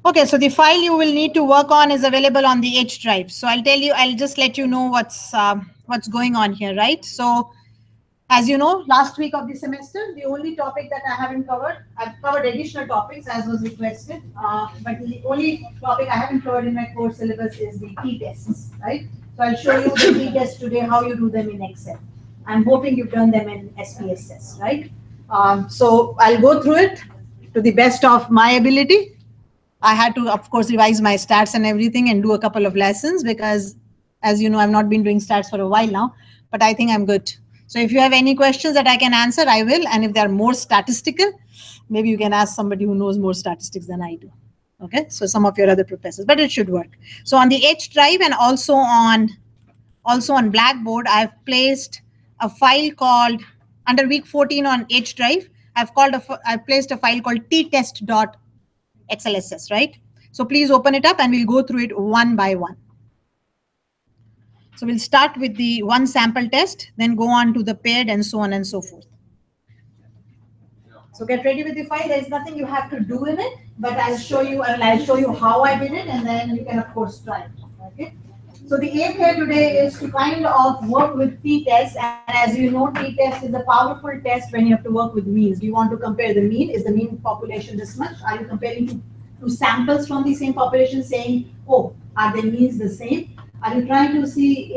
Okay, so the file you will need to work on is available on the H drive. So I'll just let you know what's going on here, right? So as you know, last week of the semester, the only topic that I haven't covered, I've covered additional topics as was requested, but the only topic I haven't covered in my course syllabus is the t-tests, right? So I'll show you the t-tests today, how you do them in Excel. I'm hoping you've done them in SPSS, right? So I'll go through it to the best of my ability. I had to, of course, revise my stats and everything and do a couple of lessons because, as you know, I've not been doing stats for a while now, but I think I'm good. So if you have any questions that I can answer, I will. And if they're more statistical, maybe you can ask somebody who knows more statistics than I do. Okay, so some of your other professors, but it should work. So on the H drive and also on Blackboard, I've placed a file called under week 14 on H drive. I've placed a file called test.xlss, right? So please open it up and we'll go through it one by one. So we'll start with the one sample test, then go on to the paired and so on and so forth. So get ready with the file. There's nothing you have to do in it, but I'll show you how I did it, and then you can of course try it. Okay. So the aim here today is to kind of work with t-test, and as you know, t-test is a powerful test when you have to work with means. Do you want to compare the mean? Is the mean population this much? Are you comparing two samples from the same population, saying, oh, are the means the same? Are you trying to see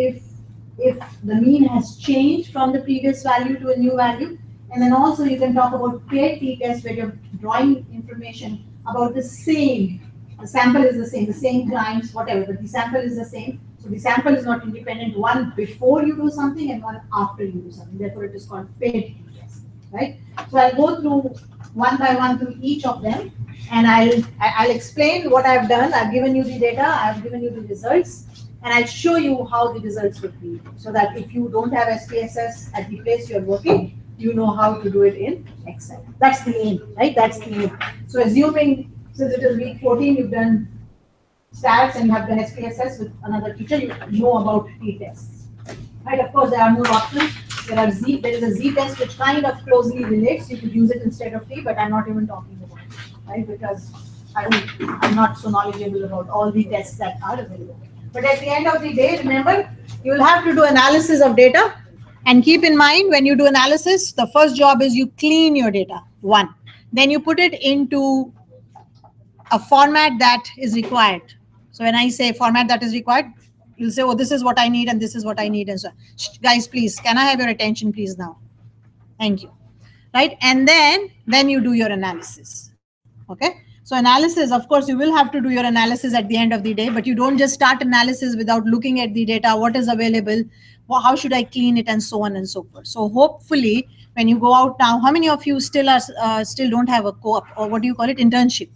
if the mean has changed from the previous value to a new value? And then also you can talk about paired t-test where you're drawing information about the same. The sample is the same times, whatever, but the sample is the same. So the sample is not independent, one before you do something and one after you do something. Therefore, it is called paired t-test, right? So I'll go through one by one through each of them, and I'll explain what I've done. I've given you the data, I've given you the results, and I'll show you how the results would be, so that if you don't have SPSS at the place you're working, you know how to do it in Excel. That's the aim, right? That's the aim. So assuming, since it is week 14, you've done stats and you have done SPSS with another teacher, you know about t-tests. Right? Of course, there are more options. There is a z-test which kind of closely relates. You could use it instead of t, but I'm not even talking about it, right? Because I'm not so knowledgeable about all the tests that are available. But at the end of the day, remember, you will have to do analysis of data. And keep in mind, when you do analysis, the first job is you clean your data, one. Then you put it into a format that is required. So when I say format that is required, you'll say, oh, this is what I need and this is what I need and so on. Shh, guys, please, can I have your attention, please, now? Thank you. Right? And then you do your analysis. Okay? So analysis, of course, you will have to do your analysis at the end of the day, but you don't just start analysis without looking at the data, what is available, how should I clean it, and so on and so forth. So hopefully, when you go out now, how many of you still don't have a co-op, or what do you call it, internship?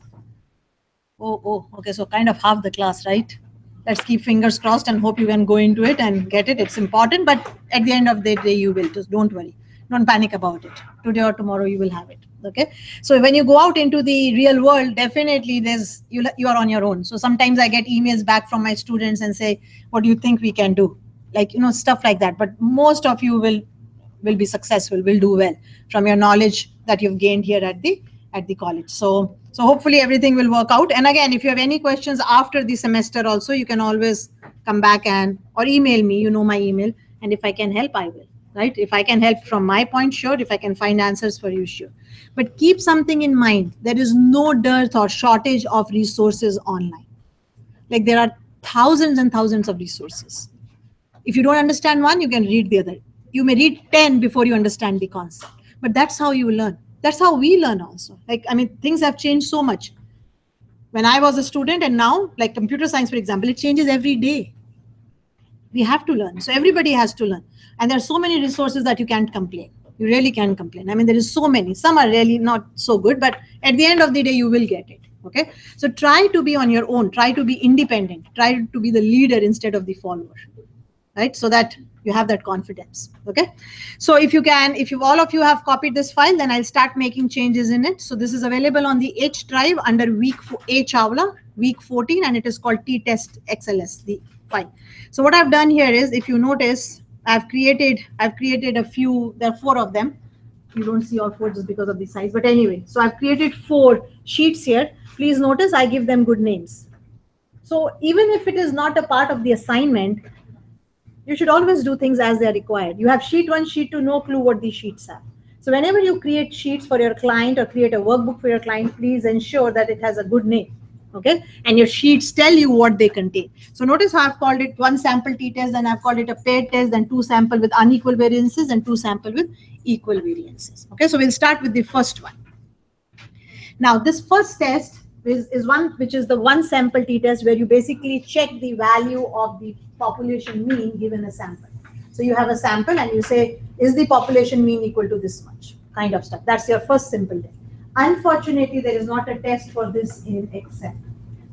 Oh, okay, so kind of half the class, right? Let's keep fingers crossed and hope you can go into it and get it. It's important, but at the end of the day, you will. Just don't worry. Don't panic about it. Today or tomorrow, you will have it. Okay. So when you go out into the real world, definitely you are on your own. So sometimes I get emails back from my students and say, what do you think we can do? Like, stuff like that. But most of you will be successful, will do well from your knowledge that you've gained here at the college. So hopefully everything will work out. And again, if you have any questions after the semester also, you can always come back or email me, my email. And if I can help, I will. Right? If I can help from my point, sure. If I can find answers for you, sure. But keep something in mind. There is no dearth or shortage of resources online. Like, there are thousands and thousands of resources. If you don't understand one, you can read the other. You may read 10 before you understand the concept. But that's how you learn. That's how we learn also. Like, things have changed so much. When I was a student and now, like computer science, for example, it changes every day. We have to learn. So everybody has to learn. And there are so many resources that you can't complain. You really can't complain. There is so many. Some are really not so good, but at the end of the day, you will get it. Okay. So try to be on your own. Try to be independent. Try to be the leader instead of the follower. Right? So that you have that confidence. Okay. So if all of you have copied this file, then I'll start making changes in it. So this is available on the H drive under week H Aula. week 14, and it is called t-test XLS, the file. So what I've done here is, if you notice, I've created a few, there are 4 of them. You don't see all 4 just because of the size, but anyway, so I've created 4 sheets here. Please notice I give them good names. So even if it is not a part of the assignment, you should always do things as they are required. You have sheet 1, sheet 2, no clue what these sheets are. So whenever you create sheets for your client or create a workbook for your client, please ensure that it has a good name. Okay, and your sheets tell you what they contain. So notice how I've called it 1 sample t-test, and I've called it a paired test, then 2 sample with unequal variances, and 2 sample with equal variances. Okay, so we'll start with the first one. Now this first test is one which is the 1 sample t-test, where you basically check the value of the population mean given a sample. So you have a sample and you say, is the population mean equal to this much, kind of stuff. That's your first simple test. Unfortunately, there is not a test for this in Excel,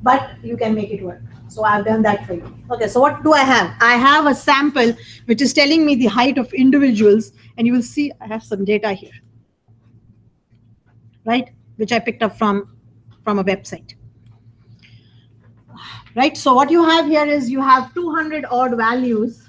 but you can make it work. So I've done that for you. Okay, so what do I have? I have a sample which is telling me the height of individuals, and you will see I have some data here, right, which I picked up from a website. Right, so what you have here is you have 200 odd values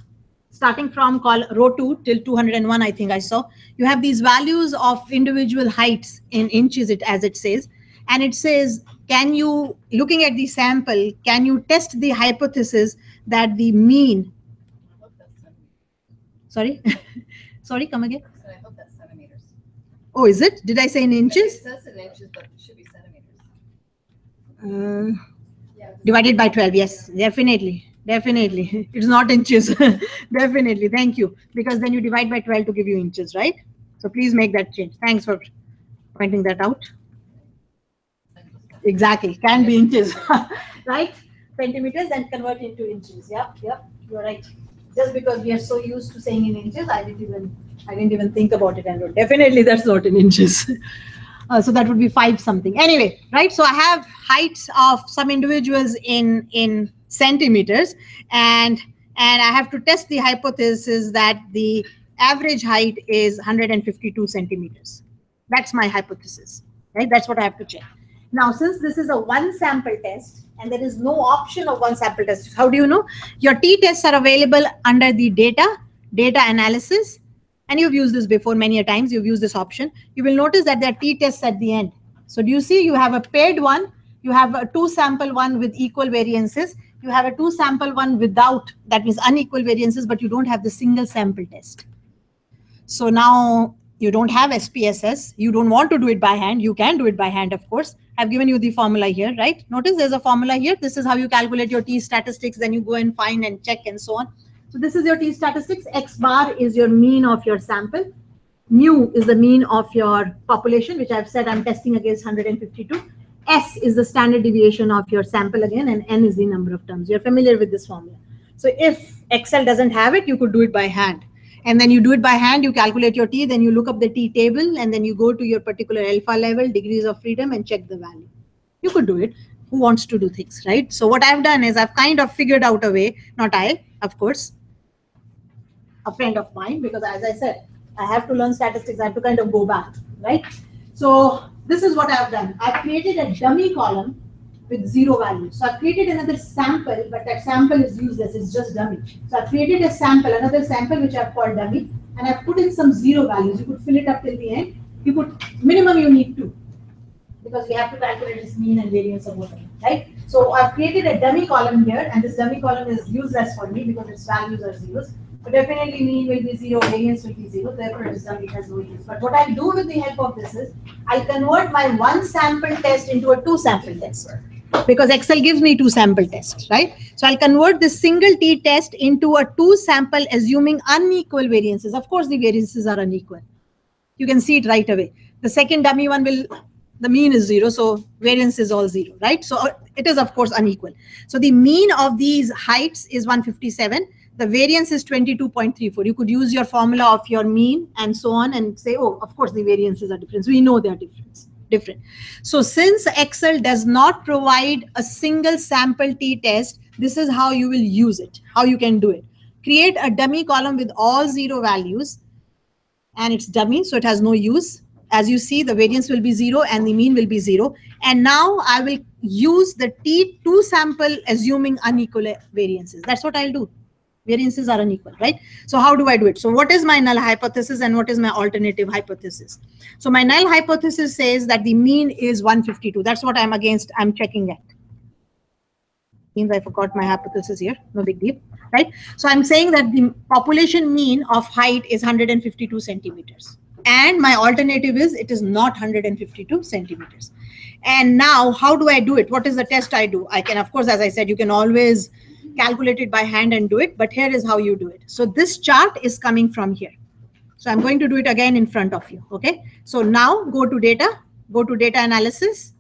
starting from row 2 till 201, I think I saw. You have these values of individual heights in inches, as it says, and it says, can you, looking at the sample, can you test the hypothesis that the mean, sorry, sorry, come again? I hope that's centimeters. Oh, is it? Did I say in inches? It says in inches, but it should be centimeters. Divided by 12, yes, definitely. Definitely. It's not inches. Definitely. Thank you. Because then you divide by 12 to give you inches, right? So please make that change. Thanks for pointing that out. Exactly. Can be inches, right? Centimeters and convert into inches. Yep. Yep. You're right. Just because we are so used to saying in inches, I didn't even think about it. And definitely that's not in inches. So that would be 5 something. Anyway, right? So I have heights of some individuals in centimeters, and I have to test the hypothesis that the average height is 152 centimeters. That's my hypothesis, right? That's what I have to check. Now, since this is a 1 sample test and there is no option of 1 sample test, how do you know? Your t-tests are available under the data analysis. And you've used this before many a times. You've used this option. You will notice that there are t-tests at the end. So do you see you have a paired one, you have a 2 sample one with equal variances, you have a 2 sample one without, that means unequal variances, but you don't have the single sample test. So now you don't have SPSS. You don't want to do it by hand. You can do it by hand, of course. I've given you the formula here, right? Notice there's a formula here. This is how you calculate your t statistics. Then you go and find and check and so on. So this is your t statistics. X bar is your mean of your sample. Mu is the mean of your population, which I've said I'm testing against 152. S is the standard deviation of your sample again, and N is the number of terms. You're familiar with this formula. So if Excel doesn't have it, you could do it by hand. And then you do it by hand, you calculate your t, then you look up the t table, and then you go to your particular alpha level, degrees of freedom, and check the value. You could do it. Who wants to do things, right? So what I've done is I've kind of figured out a way, not I, of course, a friend of mine, because as I said, I have to learn statistics. I have to kind of go back, right? So this is what I've done. I've created a dummy column with 0 value. So I've created another sample, but that sample is useless. It's just dummy. So I've created a sample, another sample, which I've called dummy, and I've put in some 0 values. You could fill it up till the end. You could, minimum you need 2, because we have to calculate this mean and variance of whatever, right? So I've created a dummy column here, and this dummy column is useless for me because its values are zeros. But definitely mean will be 0, variance will be 0, therefore it is dummy, it has no use. But what I do with the help of this is, I convert my 1 sample test into a 2 sample test, because Excel gives me 2 sample tests, right? So I'll convert this single t test into a 2 sample assuming unequal variances. Of course, the variances are unequal. You can see it right away. The second dummy one will, the mean is 0, so variance is all 0, right? So it is, of course, unequal. So the mean of these heights is 157. The variance is 22.34. You could use your formula of your mean and so on and say, oh, of course, the variances are different. We know they are different. So since Excel does not provide a single sample t-test, this is how you will use it, how you can do it. Create a dummy column with all 0 values, and it's dummy, so it has no use. As you see, the variance will be 0 and the mean will be 0. And now I will use the T2 sample assuming unequal variances. That's what I'll do. Variances are unequal, right? So how do I do it? So what is my null hypothesis and what is my alternative hypothesis? So my null hypothesis says that the mean is 152. That's what I'm checking at. Means I forgot my hypothesis here. No big deal, right? So I'm saying that the population mean of height is 152 centimeters. And my alternative is it is not 152 centimeters. And now how do I do it? What is the test I do? I can, of course, as I said, you can always calculate it by hand and do it, but here is how you do it. So this chart is coming from here. So I'm going to do it again in front of you. Okay. So now go to data analysis,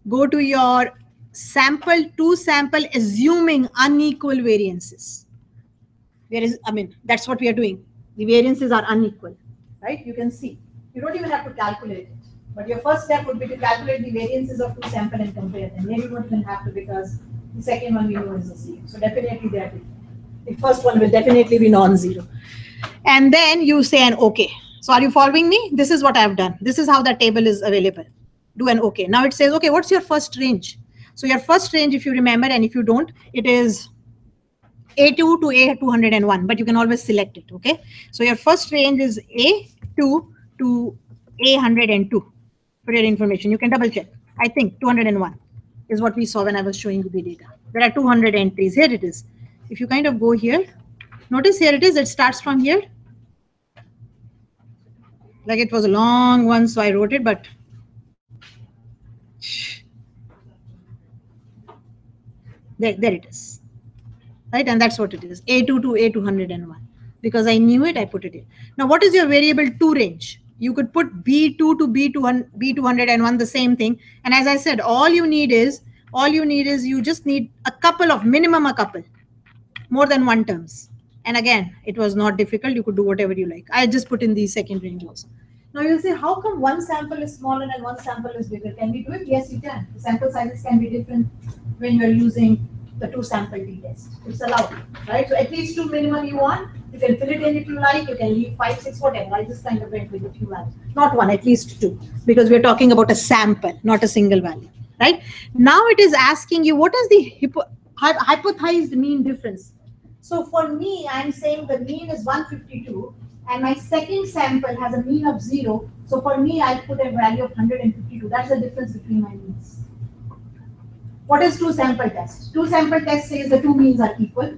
go to your sample to sample assuming unequal variances. That's what we are doing. The variances are unequal, right? You can see. You don't even have to calculate it. But your first step would be to calculate the variances of two samples and compare them. Maybe you don't even have to because the second one we know is the same. So definitely they are different. The first one will definitely be non-zero. And then you say an OK. So are you following me? This is what I've done. This is how the table is available. Do an OK. Now it says, OK, what's your first range? So your first range, if you remember, and if you don't, it is A2 to A201, but you can always select it. OK. So your first range is A2 to A102. For your information, you can double check. I think 201 is what we saw when I was showing you the data. There are 200 entries. Here it is. If you kind of go here, notice here it is. It starts from here. Like it was a long one, so I wrote it, but there it is. Right, and that's what it is. A2 to A201. Because I knew it, I put it in. Now, what is your variable 2 range? You could put B2 to B201, the same thing. And as I said, all you need is you just need minimum a couple, more than one terms. And again, it was not difficult. You could do whatever you like. I just put in the second range also. Now you'll say, how come one sample is smaller and one sample is bigger? Can we do it? Yes, you can. The sample sizes can be different when you're using the 2 sample t-test. It's allowed, right? So at least 2 minimum you want. You can fill it in if you like. You can leave 5, 6, whatever. I just kind of went with a few values. Not 1, at least 2, because we're talking about a sample, not a single value, right? Now it is asking you, what is the hypothesized mean difference? So for me, I'm saying the mean is 152, and my second sample has a mean of 0. So for me, I put a value of 152. That's the difference between my means. What is 2 sample test? 2 sample test says the 2 means are equal,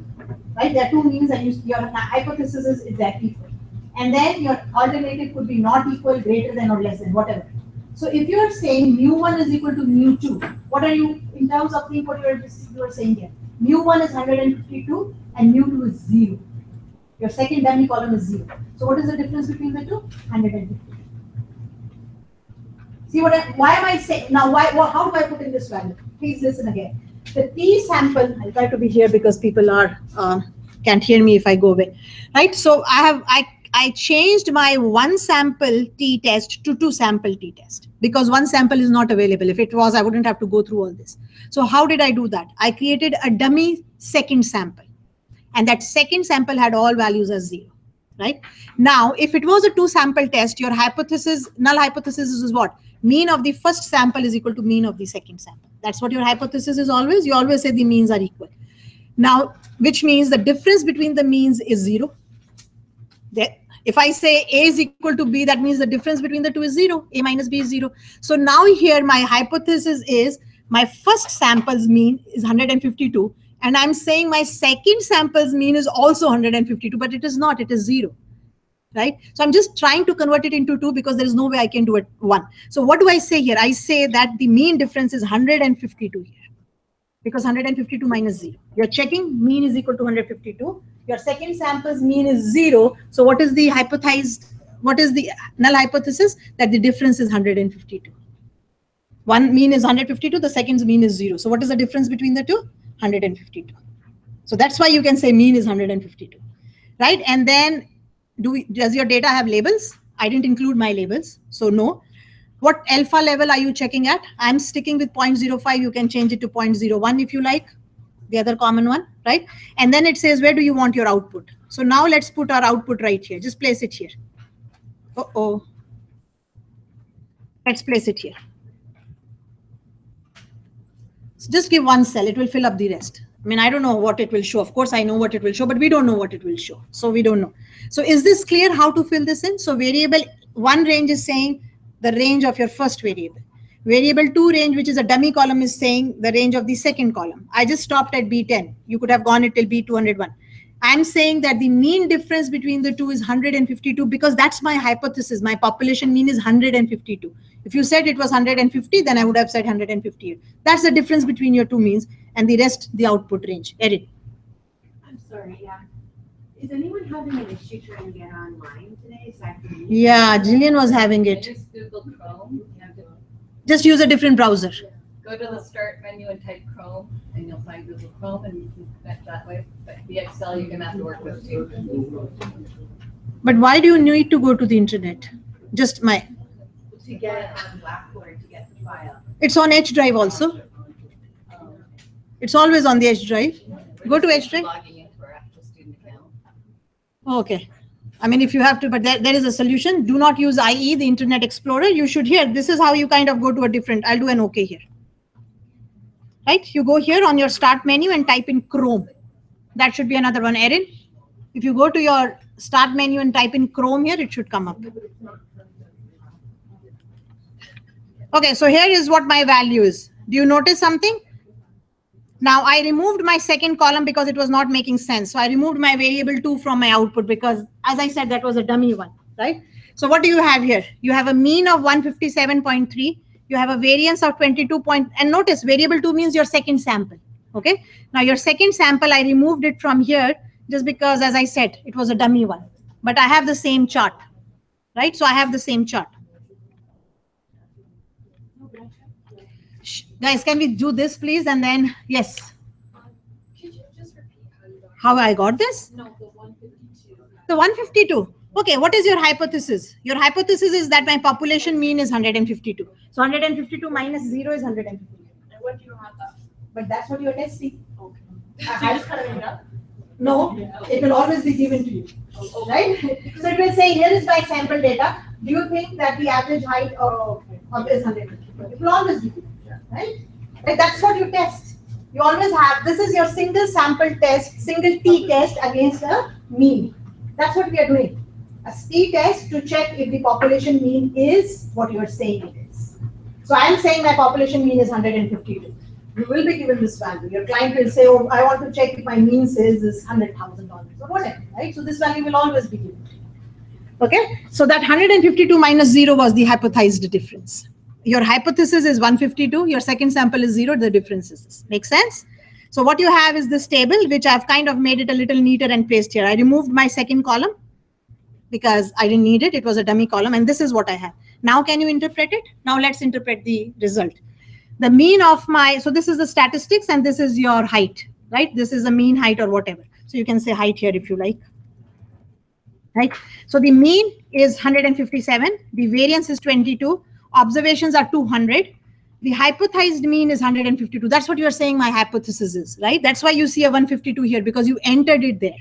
right? There are 2 means and your hypothesis is exactly equal. And then your alternative could be not equal, greater than or less than, whatever. So if you are saying mu1 is equal to mu2, what are you, in terms of what you are saying here? Mu1 is 152 and mu2 is 0. Your second dummy column is 0. So what is the difference between the two? 152. See why am I saying, now how do I put in this value? Please listen again. The T sample, I'll try to be here because people are can't hear me if I go away. Right? So I changed my 1 sample t-test to 2 sample t-test because 1 sample is not available. If it was, I wouldn't have to go through all this. So how did I do that? I created a dummy second sample, and that second sample had all values as 0. Right? Now, if it was a 2 sample test, your hypothesis, null hypothesis is what? Mean of the first sample is equal to mean of the second sample. That's what your hypothesis is always. You always say the means are equal. Now, which means the difference between the means is 0. If I say A is equal to B, that means the difference between the two is 0. A minus B is 0. So now here my hypothesis is my first sample's mean is 152. And I'm saying my second sample's mean is also 152, but it is not, it is 0. Right? So I'm just trying to convert it into 2 because there is no way I can do it 1. So what do I say here? I say that the mean difference is 152 here because 152 minus 0. You're checking mean is equal to 152. Your second sample's mean is 0. So what is the null hypothesis? That the difference is 152. One mean is 152, the second's mean is 0. So what is the difference between the two? 152. So that's why you can say mean is 152. Right? And then does your data have labels? I didn't include my labels, so no. What alpha level are you checking at? I'm sticking with 0.05. You can change it to 0.01 if you like, the other common one, right? And then it says, where do you want your output? So now let's put our output right here. Just place it here. Uh-oh. Let's place it here. So just give one cell, it will fill up the rest. I mean, I don't know what it will show. Of course, I know what it will show, but we don't know what it will show. So we don't know. So is this clear how to fill this in? So variable one range is saying the range of your first variable. Variable two range, which is a dummy column, is saying the range of the second column. I just stopped at B10. You could have gone it till B201. I'm saying that the mean difference between the two is 152 because that's my hypothesis. My population mean is 152. If you said it was 150, then I would have said 158. That's the difference between your two means, and the rest, the output range. Erin. I'm sorry, yeah. Is anyone having an issue trying to get online today? Aside from me? Yeah, Jillian was having it. Just Google Chrome. Just use a different browser. Go to the start menu and type Chrome, and you'll find Google Chrome, and you can connect that way. But the Excel you're gonna have to work with too. But why do you need to go to the internet? Just my. To get it on Blackboard, to get the file. It's on H drive also. It's always on the H drive. Go to H drive. Logging into our actual student account. Okay. I mean, if you have to, but there is a solution. Do not use IE, the Internet Explorer. You should hear. This is how you kind of go to a different. I'll do an OK here. Right? You go here on your start menu and type in Chrome. That should be another one. Erin, if you go to your start menu and type in Chrome here, it should come up. Okay, so here is what my value is. Do you notice something? Now I removed my second column because it was not making sense. So I removed my variable 2 from my output because, as I said, that was a dummy one, right? So what do you have here? You have a mean of 157.3. You have a variance of 22 point, and notice variable 2 means your second sample. Okay. Now your second sample, I removed it from here just because, as I said, it was a dummy one. But I have the same chart, right? So I have the same chart. Guys, can we do this, please? And then, yes. Could you just repeat How I got this? No, the 152. The 152. Okay, what is your hypothesis? Your hypothesis is that my population mean is 152. So 152 minus 0 is 152. And what do you have that? But that's what you're testing. Okay. I just cut it up. No, it will always be given to you, right? So it will say, here is my sample data. Do you think that the average height of is 150? It will always be given, right? Like that's what you test. You always have, this is your single sample test, single t test against a mean. That's what we are doing. A t test to check if the population mean is what you are saying it is. So I am saying my population mean is 152. You will be given this value. Your client will say, oh, I want to check if my mean sales is $100,000 or whatever, right? So this value will always be given. Okay, so that 152 minus 0 was the hypothesized difference. Your hypothesis is 152, your second sample is 0, the difference is this. Make sense? So what you have is this table, which I've kind of made it a little neater and placed here. I removed my second column because I didn't need it. It was a dummy column, and this is what I have. Now can you interpret it? Now let's interpret the result. The mean of my, so this is the statistics and this is your height, right? This is a mean height or whatever. So you can say height here if you like. Right? So the mean is 157, the variance is 22, observations are 200, the hypothesized mean is 152. That's what you're saying my hypothesis is, right? That's why you see a 152 here, because you entered it there.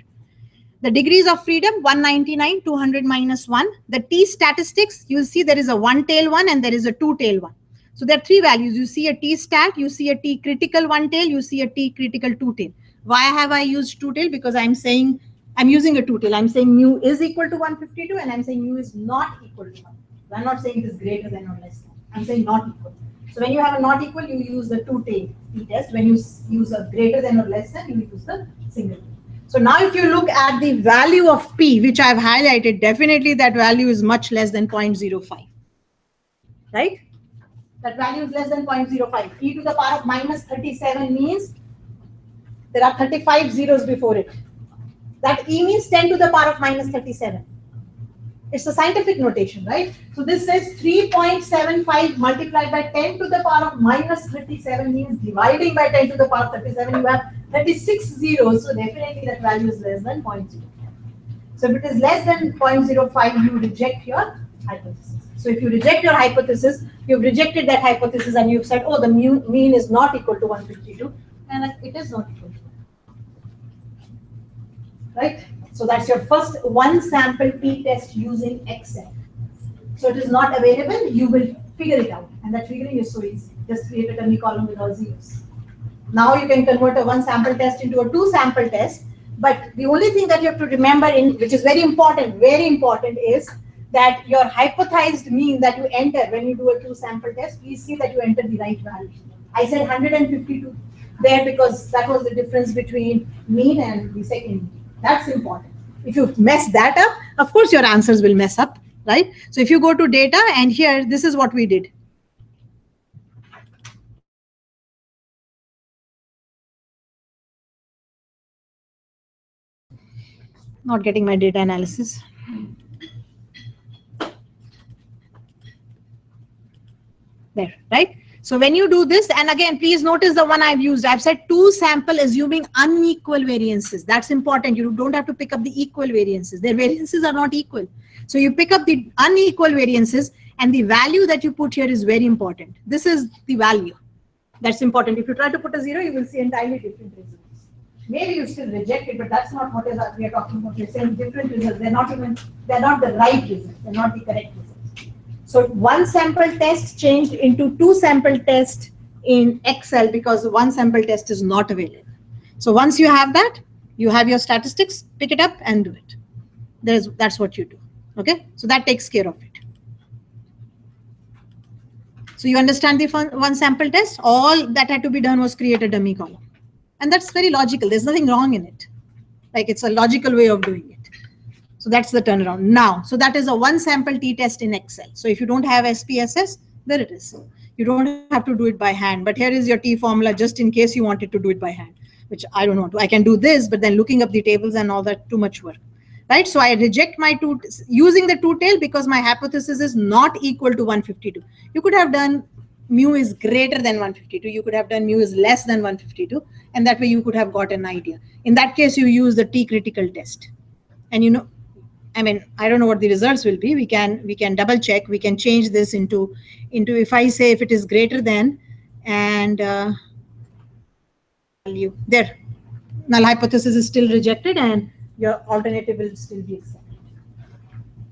The degrees of freedom, 199, 200 minus 1. The t statistics, you'll see there is a one tail one and there is a two tail one. So there are three values. You see a t stat, you see a t critical one tail, you see a t critical two tail. Why have I used two tail? Because I'm saying I'm using a two tail. I'm saying mu is equal to 152 and I'm saying mu is not equal to 1. I'm not saying it is greater than or less than. I'm saying not equal. So when you have a not equal, you use the two tail t test. When you use a greater than or less than, you use the single tail. So now if you look at the value of p, which I've highlighted, definitely that value is much less than 0.05. Right? That value is less than 0.05. E to the power of minus 37 means there are 35 zeros before it. That E means 10 to the power of minus 37. It's a scientific notation, right? So this says 3.75 multiplied by 10 to the power of minus 37 means dividing by 10 to the power of 37, you have 36 zeros. So definitely that value is less than 0.05. So if it is less than 0.05, you reject your hypothesis. So if you reject your hypothesis, you've rejected that hypothesis and you've said, oh, the mean is not equal to 152, and it is not equal to 1. Right? So that's your first one sample t test using Excel. So it is not available. You will figure it out. And that figuring is so easy. Just create a dummy column with all zeros. Now you can convert a 1 sample test into a 2 sample test. But the only thing that you have to remember, which is very important, is that your hypothesized mean that you enter when you do a 2 sample test, please see that you enter the right value. I said 152 there because that was the difference between mean and the second mean. That's important. If you mess that up, of course your answers will mess up, right? So if you go to data and here, this is what we did. Not getting my data analysis. There, right? So when you do this, and again, please notice the one I've used. I've said 2 sample assuming unequal variances. That's important. You don't have to pick up the equal variances. Their variances are not equal. So you pick up the unequal variances, and the value that you put here is very important. This is the value. That's important. If you try to put a 0, you will see entirely different results. Maybe you still reject it, but that's not what we are talking about. We're saying different results. They're not the right results. They're not the correct results. So 1 sample test changed into 2 sample test in Excel because 1 sample test is not available. So once you have that, you have your statistics, pick it up and do it. That's what you do. Okay, so that takes care of it. So you understand the 1 sample test? All that had to be done was create a dummy column. And that's very logical. There's nothing wrong in it. Like, it's a logical way of doing it. So that's the turnaround. Now, so that is a 1 sample t-test in Excel. So if you don't have SPSS, there it is. You don't have to do it by hand. But here is your T formula just in case you wanted to do it by hand, which I don't want to. I can do this, but then looking up the tables and all that, too much work. Right? So I reject my using the 2 tail because my hypothesis is not equal to 152. You could have done mu is greater than 152. You could have done mu is less than 152. And that way you could have got an idea. In that case, you use the T critical test. And you know, I mean, I don't know what the results will be. We can double check. We can change this into if I say if it is greater than and value there, null hypothesis is still rejected and your alternative will still be accepted.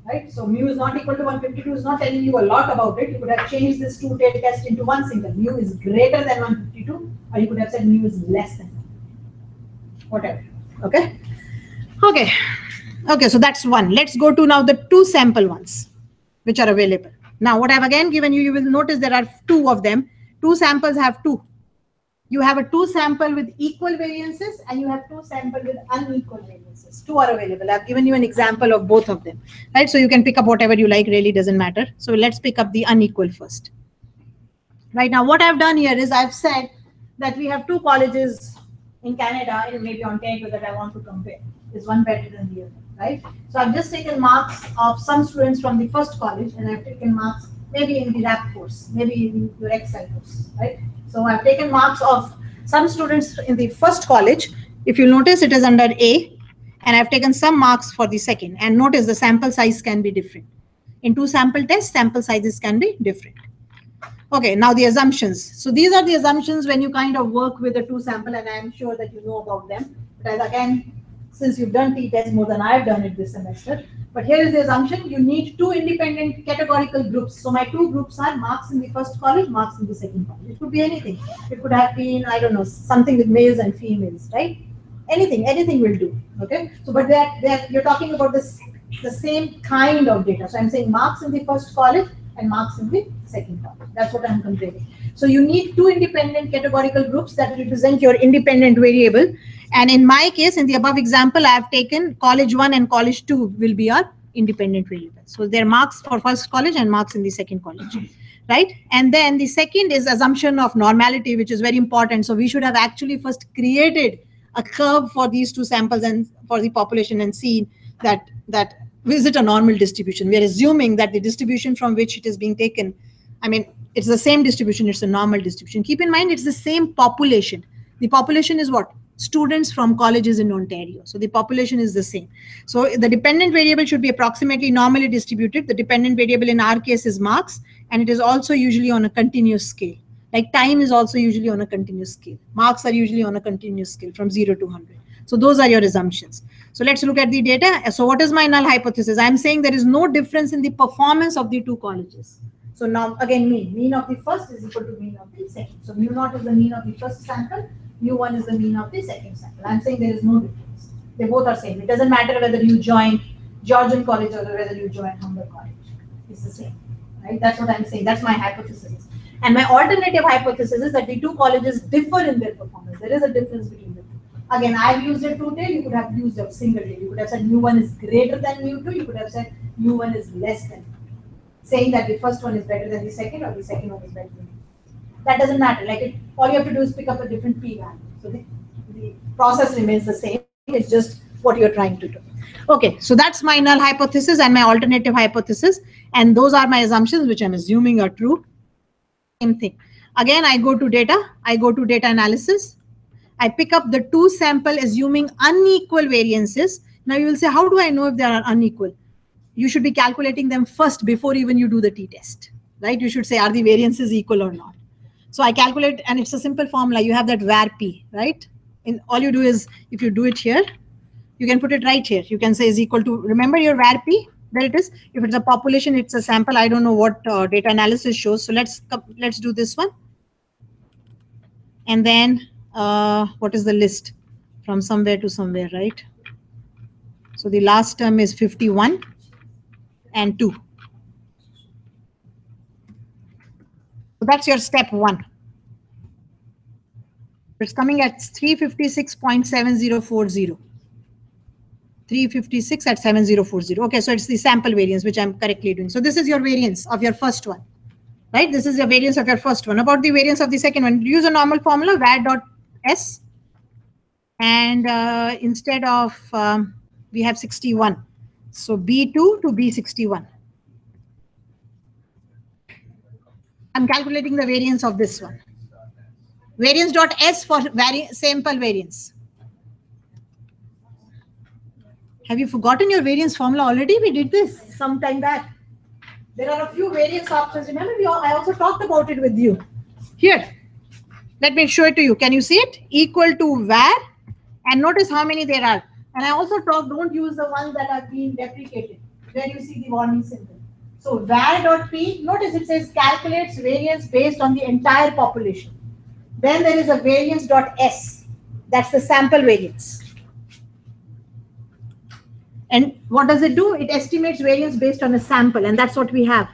Right? So mu is not equal to 152 is not telling you a lot about it. You could have changed this 2 tail test into 1 single. Mu is greater than 152, or you could have said mu is less than 152. Whatever. Okay. Okay. Okay, so that's 1. Let's go to now the 2 sample ones, which are available. Now, what I've again given you, you will notice there are 2 of them. 2 samples have 2. You have a 2 sample with equal variances and you have 2 sample with unequal variances. 2 are available. I've given you an example of both of them, right? So you can pick up whatever you like, really doesn't matter. So let's pick up the unequal first. Right now, what I've done here is I've said that we have 2 colleges in Canada and maybe Ontario that I want to compare. Is one better than the other, right? So I've just taken marks of some students from the first college and I've taken marks maybe in the RAPP course, maybe in your Excel course, right? So I've taken marks of some students in the first college. If you notice, it is under A, and I've taken some marks for the second. And notice the sample size can be different. In 2 sample tests, sample sizes can be different. Okay, now the assumptions. So these are the assumptions when you kind of work with a 2 sample, and I'm sure that you know about them. But again, since you've done t-test more than I've done it this semester. But here is the assumption, you need 2 independent categorical groups. So my 2 groups are marks in the first college, marks in the second college. It could be anything. It could have been, I don't know, something with males and females, right? Anything will do, okay? So, but you're talking about the same kind of data. So I'm saying marks in the first college and marks in the second college. That's what I'm comparing. So you need 2 independent categorical groups that represent your independent variable. And in my case, in the above example, I have taken college 1 and college 2 will be our independent variable. So there are marks for first college and marks in the second college, right? And then the second is assumption of normality, which is very important. So we should have actually first created a curve for these 2 samples and for the population and seen that is it a normal distribution. We are assuming that the distribution from which it is being taken, I mean, it's the same distribution, it's a normal distribution. Keep in mind, it's the same population. The population is what? Students from colleges in Ontario. So the population is the same. So the dependent variable should be approximately normally distributed. The dependent variable in our case is marks, and it is also usually on a continuous scale. Like time is also usually on a continuous scale. Marks are usually on a continuous scale from 0 to 100. So those are your assumptions. So let's look at the data. So what is my null hypothesis? I'm saying there is no difference in the performance of the 2 colleges. So now again mean of the first is equal to mean of the second. So mu naught is the mean of the first sample, mu1 is the mean of the second sample. I'm saying there is no difference. They both are same. It doesn't matter whether you join Georgian College or whether you join Humber College. It's the same, right? That's what I'm saying. That's my hypothesis. And my alternative hypothesis is that the two colleges differ in their performance. There is a difference between the two. Again, I've used a two-tail. You could have used a single tail. You could have said mu1 is greater than mu2. You could have said mu1 is less than mu2, saying that the first one is better than the second or the second one is better than the first. That doesn't matter. Like all you have to do is pick up a different p-value. So the process remains the same. It's just what you're trying to do. Okay, so that's my null hypothesis and my alternative hypothesis. And those are my assumptions, which I'm assuming are true. Same thing. Again, I go to data analysis. I pick up the two sample assuming unequal variances. Now you will say, how do I know if they are unequal? You should be calculating them first before even you do the t-test, right? You should say, are the variances equal or not? So I calculate, and it's a simple formula. You have that RAPP, right? And all you do is, if you do it here, you can put it right here. You can say is equal to, remember your RAPP, there it is. If it's a population, it's a sample. I don't know what data analysis shows. So let's do this one. And then what is the list? From somewhere to somewhere, right? So the last term is 51 and 2. So that's your step 1. It's coming at 356.7040. 356 at 7040. Okay, so it's the sample variance, which I'm correctly doing. So this is your variance of your first one, right? This is your variance of your first one. About the variance of the second one, use a normal formula, var.s. And instead of, we have 61. So B2 to B61. I'm calculating the variance of this one. Variance.s for sample variance. Have you forgotten your variance formula already? We did this some time back. There are a few variance options. Remember, I also talked about it with you. Here, let me show it to you. Can you see it? Equal to var, and notice how many there are. And I also talked, don't use the ones that are being deprecated, where you see the warning symbol. So var.p, notice it says calculates variance based on the entire population. Then there is a variance.s. That's the sample variance. And what does it do? It estimates variance based on a sample, and that's what we have.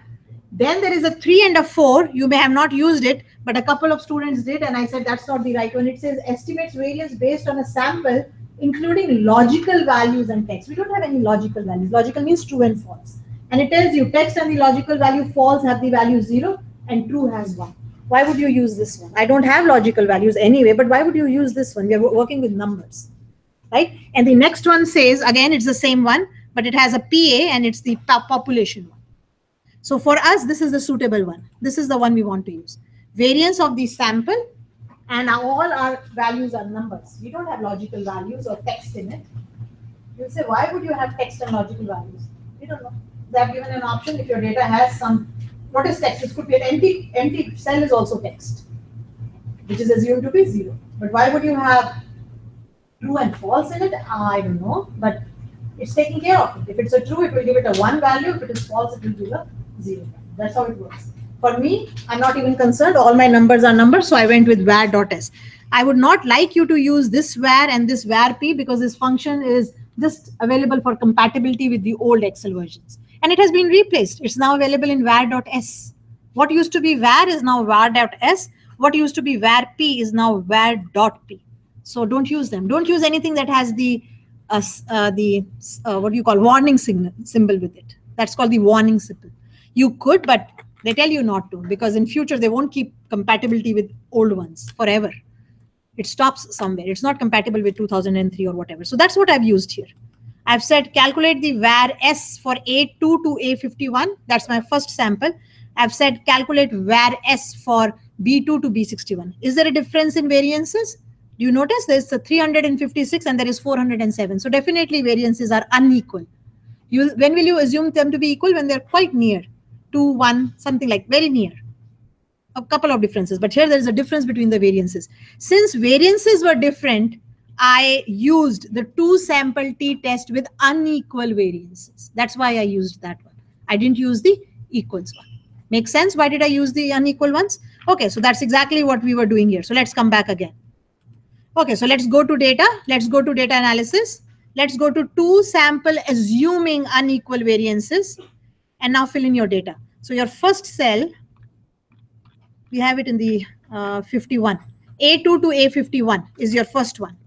Then there is a 3 and a 4. You may have not used it, but a couple of students did, and I said that's not the right one. It says estimates variance based on a sample, including logical values and text. We don't have any logical values. Logical means true and false. And it tells you text and the logical value false have the value 0 and true has 1. Why would you use this one? I don't have logical values anyway, but why would you use this one? We are working with numbers. Right? And the next one says, again, it's the same one, but it has a PA and it's the population one. So for us, this is the suitable one. This is the one we want to use. Variance of the sample, and all our values are numbers. We don't have logical values or text in it. You'll say, why would you have text and logical values? We don't know. They have given an option if your data has some, what is text? It could be an empty cell is also text, which is assumed to be 0. But why would you have true and false in it? I don't know, but it's taking care of it. If it's a true, it will give it a 1 value. If it is false, it will give a 0 value. That's how it works. For me, I'm not even concerned. All my numbers are numbers, so I went with var.s. I would not like you to use this var and this varp because this function is just available for compatibility with the old Excel versions. And it has been replaced. It's now available in var.s. What used to be var is now var.s. What used to be varp is now var.p. So don't use them. Don't use anything that has the what do you call, warning symbol with it. That's called the warning symbol. You could, but they tell you not to, because in future they won't keep compatibility with old ones forever. It stops somewhere. It's not compatible with 2003 or whatever. So that's what I've used here. I've said calculate the var s for A2 to A51. That's my first sample. I've said calculate var s for B2 to B61. Is there a difference in variances? Do you notice there's a 356 and there is 407. So definitely variances are unequal. When will you assume them to be equal? When they're quite near. 2, 1, something like very near. A couple of differences, but here there is a difference between the variances. Since variances were different, I used the 2 sample t-test with unequal variances. That's why I used that one. I didn't use the equals one. Make sense? Why did I use the unequal ones? Okay, so that's exactly what we were doing here. So let's come back again. Okay, so let's go to data. Let's go to data analysis. Let's go to two sample assuming unequal variances. And now fill in your data. So your first cell, we have it in the 51. A2 to A51 is your first one.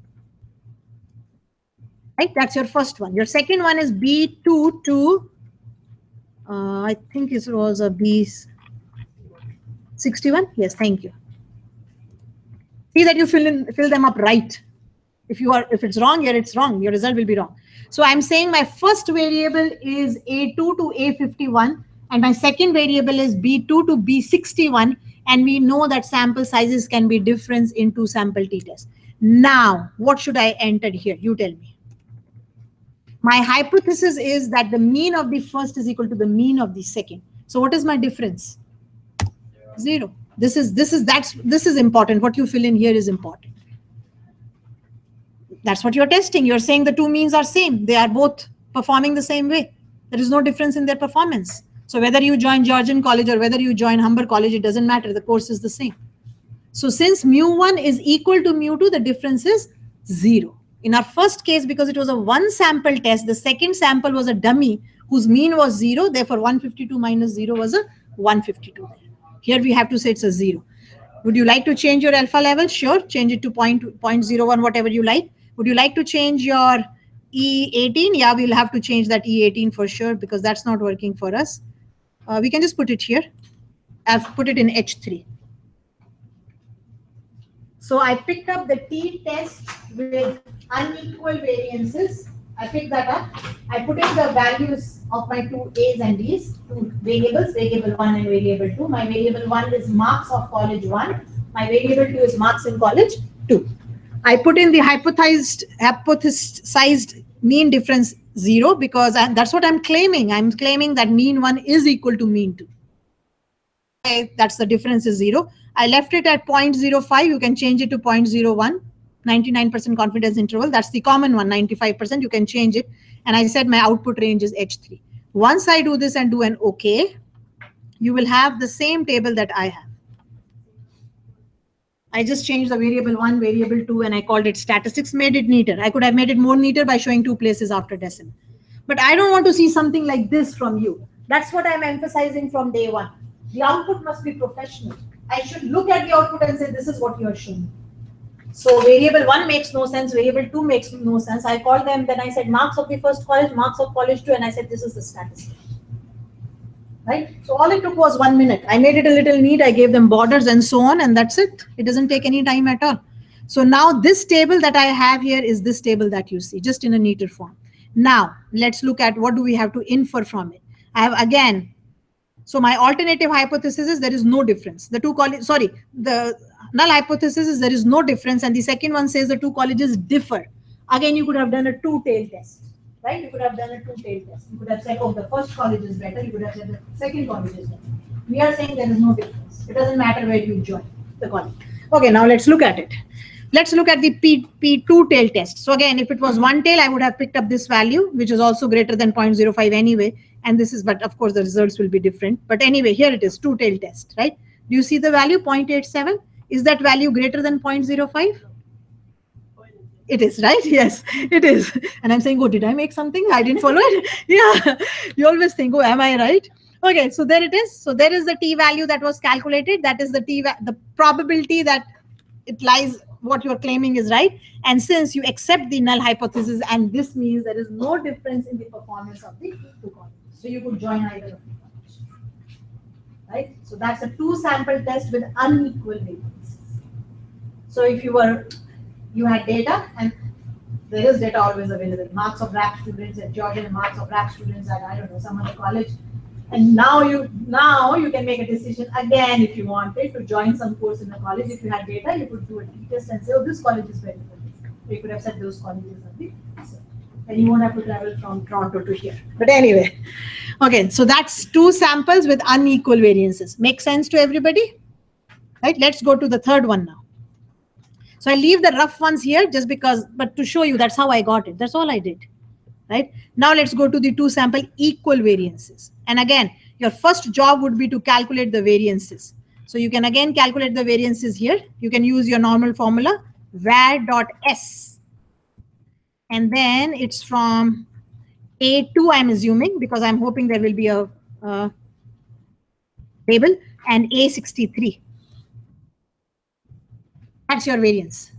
Right, that's your first one. Your second one is B2 to, I think it was a B61. Yes, thank you. See that you fill them up right. If it's wrong here, it's wrong. Your result will be wrong. So I'm saying my first variable is A2 to A51, and my second variable is B2 to B61, and we know that sample sizes can be different in two sample t-tests. Now, what should I enter here? You tell me. My hypothesis is that the mean of the first is equal to the mean of the second. So what is my difference? 0. This is important. What you fill in here is important. That's what you're testing. You're saying the two means are same. They are both performing the same way. There is no difference in their performance. So whether you join Georgian College or whether you join Humber College, it doesn't matter. The course is the same. So since mu1 is equal to mu2, the difference is 0. In our first case, because it was a one sample test, the second sample was a dummy whose mean was 0. Therefore, 152 minus 0 was a 152. Here we have to say it's a 0. Would you like to change your alpha level? Sure. Change it to 0.01, whatever you like. Would you like to change your E18? Yeah, we'll have to change that E18 for sure because that's not working for us. We can just put it here. I've put it in H3. So I picked up the t-test with unequal variances. I picked that up. I put in the values of my two A's and B's, two variables, variable 1 and variable 2. My variable 1 is marks of college 1. My variable 2 is marks in college 2. I put in the hypothesized mean difference 0 because that's what I'm claiming. I'm claiming that mean 1 is equal to mean 2. Okay, that's the difference is 0. I left it at 0.05. You can change it to 0.01. 99% confidence interval. That's the common one, 95%. You can change it. And I said my output range is H3. Once I do this and do an OK, you will have the same table that I have. I just changed the variable 1, variable 2, and I called it statistics, made it neater. I could have made it more neater by showing two places after decimal. But I don't want to see something like this from you. That's what I'm emphasizing from day one. The output must be professional. I should look at the output and say, this is what you are showing. So variable 1 makes no sense, variable 2 makes no sense. I called them, then I said marks of the first college, marks of college 2, and I said this is the statistic. Right? So all it took was 1 minute. I made it a little neat, I gave them borders and so on, and that's it. It doesn't take any time at all. So now this table that I have here is this table that you see, just in a neater form. Now, let's look at what do we have to infer from it. I have again, so my alternative hypothesis is there is no difference. The null hypothesis is there is no difference, and the second one says the two colleges differ. Again, you could have done a two-tail test, right? You could have done a two-tail test. You could have said, oh, the first college is better. You could have said the second college is better. We are saying there is no difference. It doesn't matter where you join the college. Okay, now let's look at it. Let's look at the P2 tail test. So again, if it was one tail, I would have picked up this value, which is also greater than 0.05 anyway. And this is, but of course, the results will be different. But anyway, here it is, two-tail test, right? Do you see the value, 0.87? Is that value greater than 0.05? It is, right? Yes, it is. And I'm saying, oh, did I make something? I didn't follow it. Yeah, you always think, oh, am I right? Okay, so there it is. So there is the t value that was calculated. That is the probability that it lies, what you're claiming is right. And since you accept the null hypothesis, and this means there is no difference in the performance of the two colleges. So you could join either of the colleges. Right? So that's a two-sample test with unequal variances. So if you had data, and there is data always available, marks of RAPP students at Georgia and marks of RAPP students at, I don't know, some other college. And now you can make a decision again if you wanted to join some course in a college. If you had data, you could do a t-test and say, oh, this college is better than this. You could have said those colleges are the same. And you won't have to travel from Toronto to here. But anyway, okay, so that's two samples with unequal variances. Make sense to everybody? Right, let's go to the third one now. So I leave the rough ones here just because, but to show you that's how I got it. That's all I did. Right? Now let's go to the two sample equal variances. And again, your first job would be to calculate the variances. So you can again calculate the variances here. You can use your normal formula, var.s. And then it's from A2, I'm assuming, because I'm hoping there will be a table, and A63. That's your variance.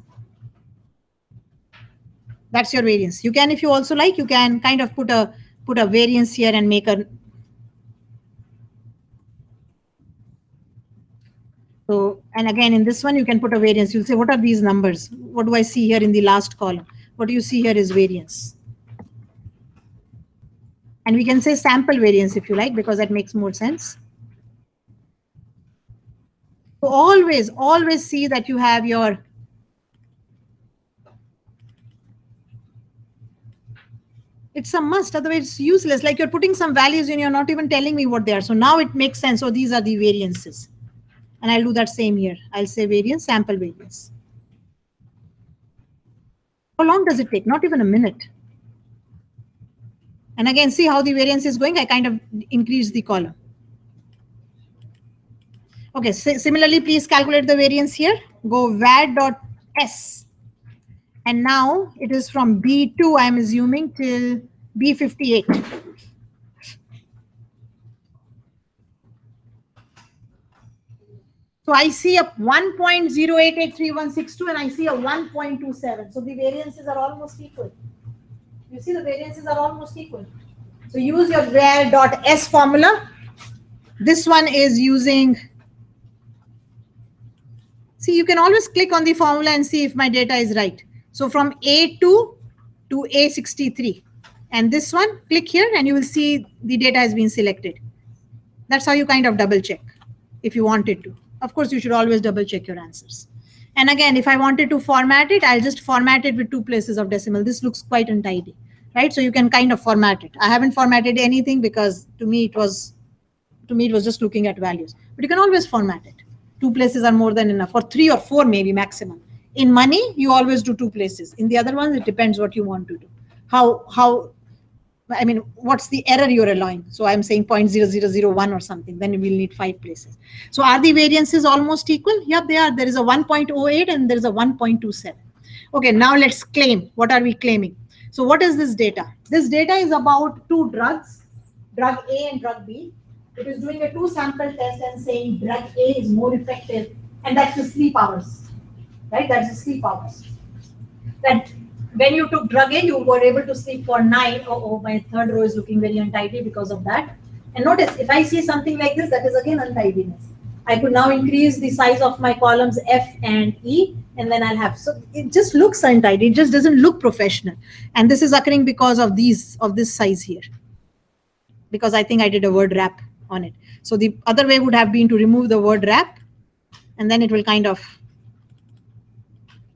That's your variance. You can, if you also like, you can kind of put a variance here and make a. So, and again, in this one, you can put a variance. You'll say, what are these numbers? What do I see here in the last column? What do you see here is variance. And we can say sample variance if you like, because that makes more sense. So always see that you have your it's a must, otherwise it's useless. Like you're putting some values and you're not even telling me what they are. So now it makes sense. So these are the variances. And I'll do that same here. I'll say variance, sample variance. How long does it take? Not even a minute. And again, see how the variance is going. I kind of increase the column. Okay, similarly, please calculate the variance here. Go var.s. And now it is from B2, I'm assuming, till B58. So I see a 1.08836162 and I see a 1.27. So the variances are almost equal. You see the variances are almost equal. So use your var.s formula. This one is using, see, you can always click on the formula and see if my data is right. So from A2 to A63. And this one, click here and you will see the data has been selected. That's how you kind of double check if you wanted to. Of course, you should always double check your answers. And again, if I wanted to format it, I'll just format it with 2 places of decimal. This looks quite untidy, right? So you can kind of format it. I haven't formatted anything because to me it was just looking at values. But you can always format it. 2 places are more than enough, or 3 or 4 maybe maximum. In money, you always do 2 places. In the other ones, it depends what you want to do. I mean, what's the error you're allowing? So I'm saying 0.0001 or something, then we'll need 5 places. So are the variances almost equal? Yep, they are. There is a 1.08 and there is a 1.27. Okay, now let's claim. What are we claiming? So what is this data? This data is about 2 drugs, drug A and drug B. It is doing a 2-sample test and saying drug A is more effective, and that's the sleep hours, right? That's the sleep hours. That when you took drug A, you were able to sleep for 9. Oh, my third row is looking very untidy because of that. And notice, if I see something like this, that is again untidiness. I could now increase the size of my columns F and E, and then I'll have, so it just looks untidy. It just doesn't look professional. And this is occurring because of this size here. Because I think I did a word wrap on it. So the other way would have been to remove the word wrap, and then it will kind of,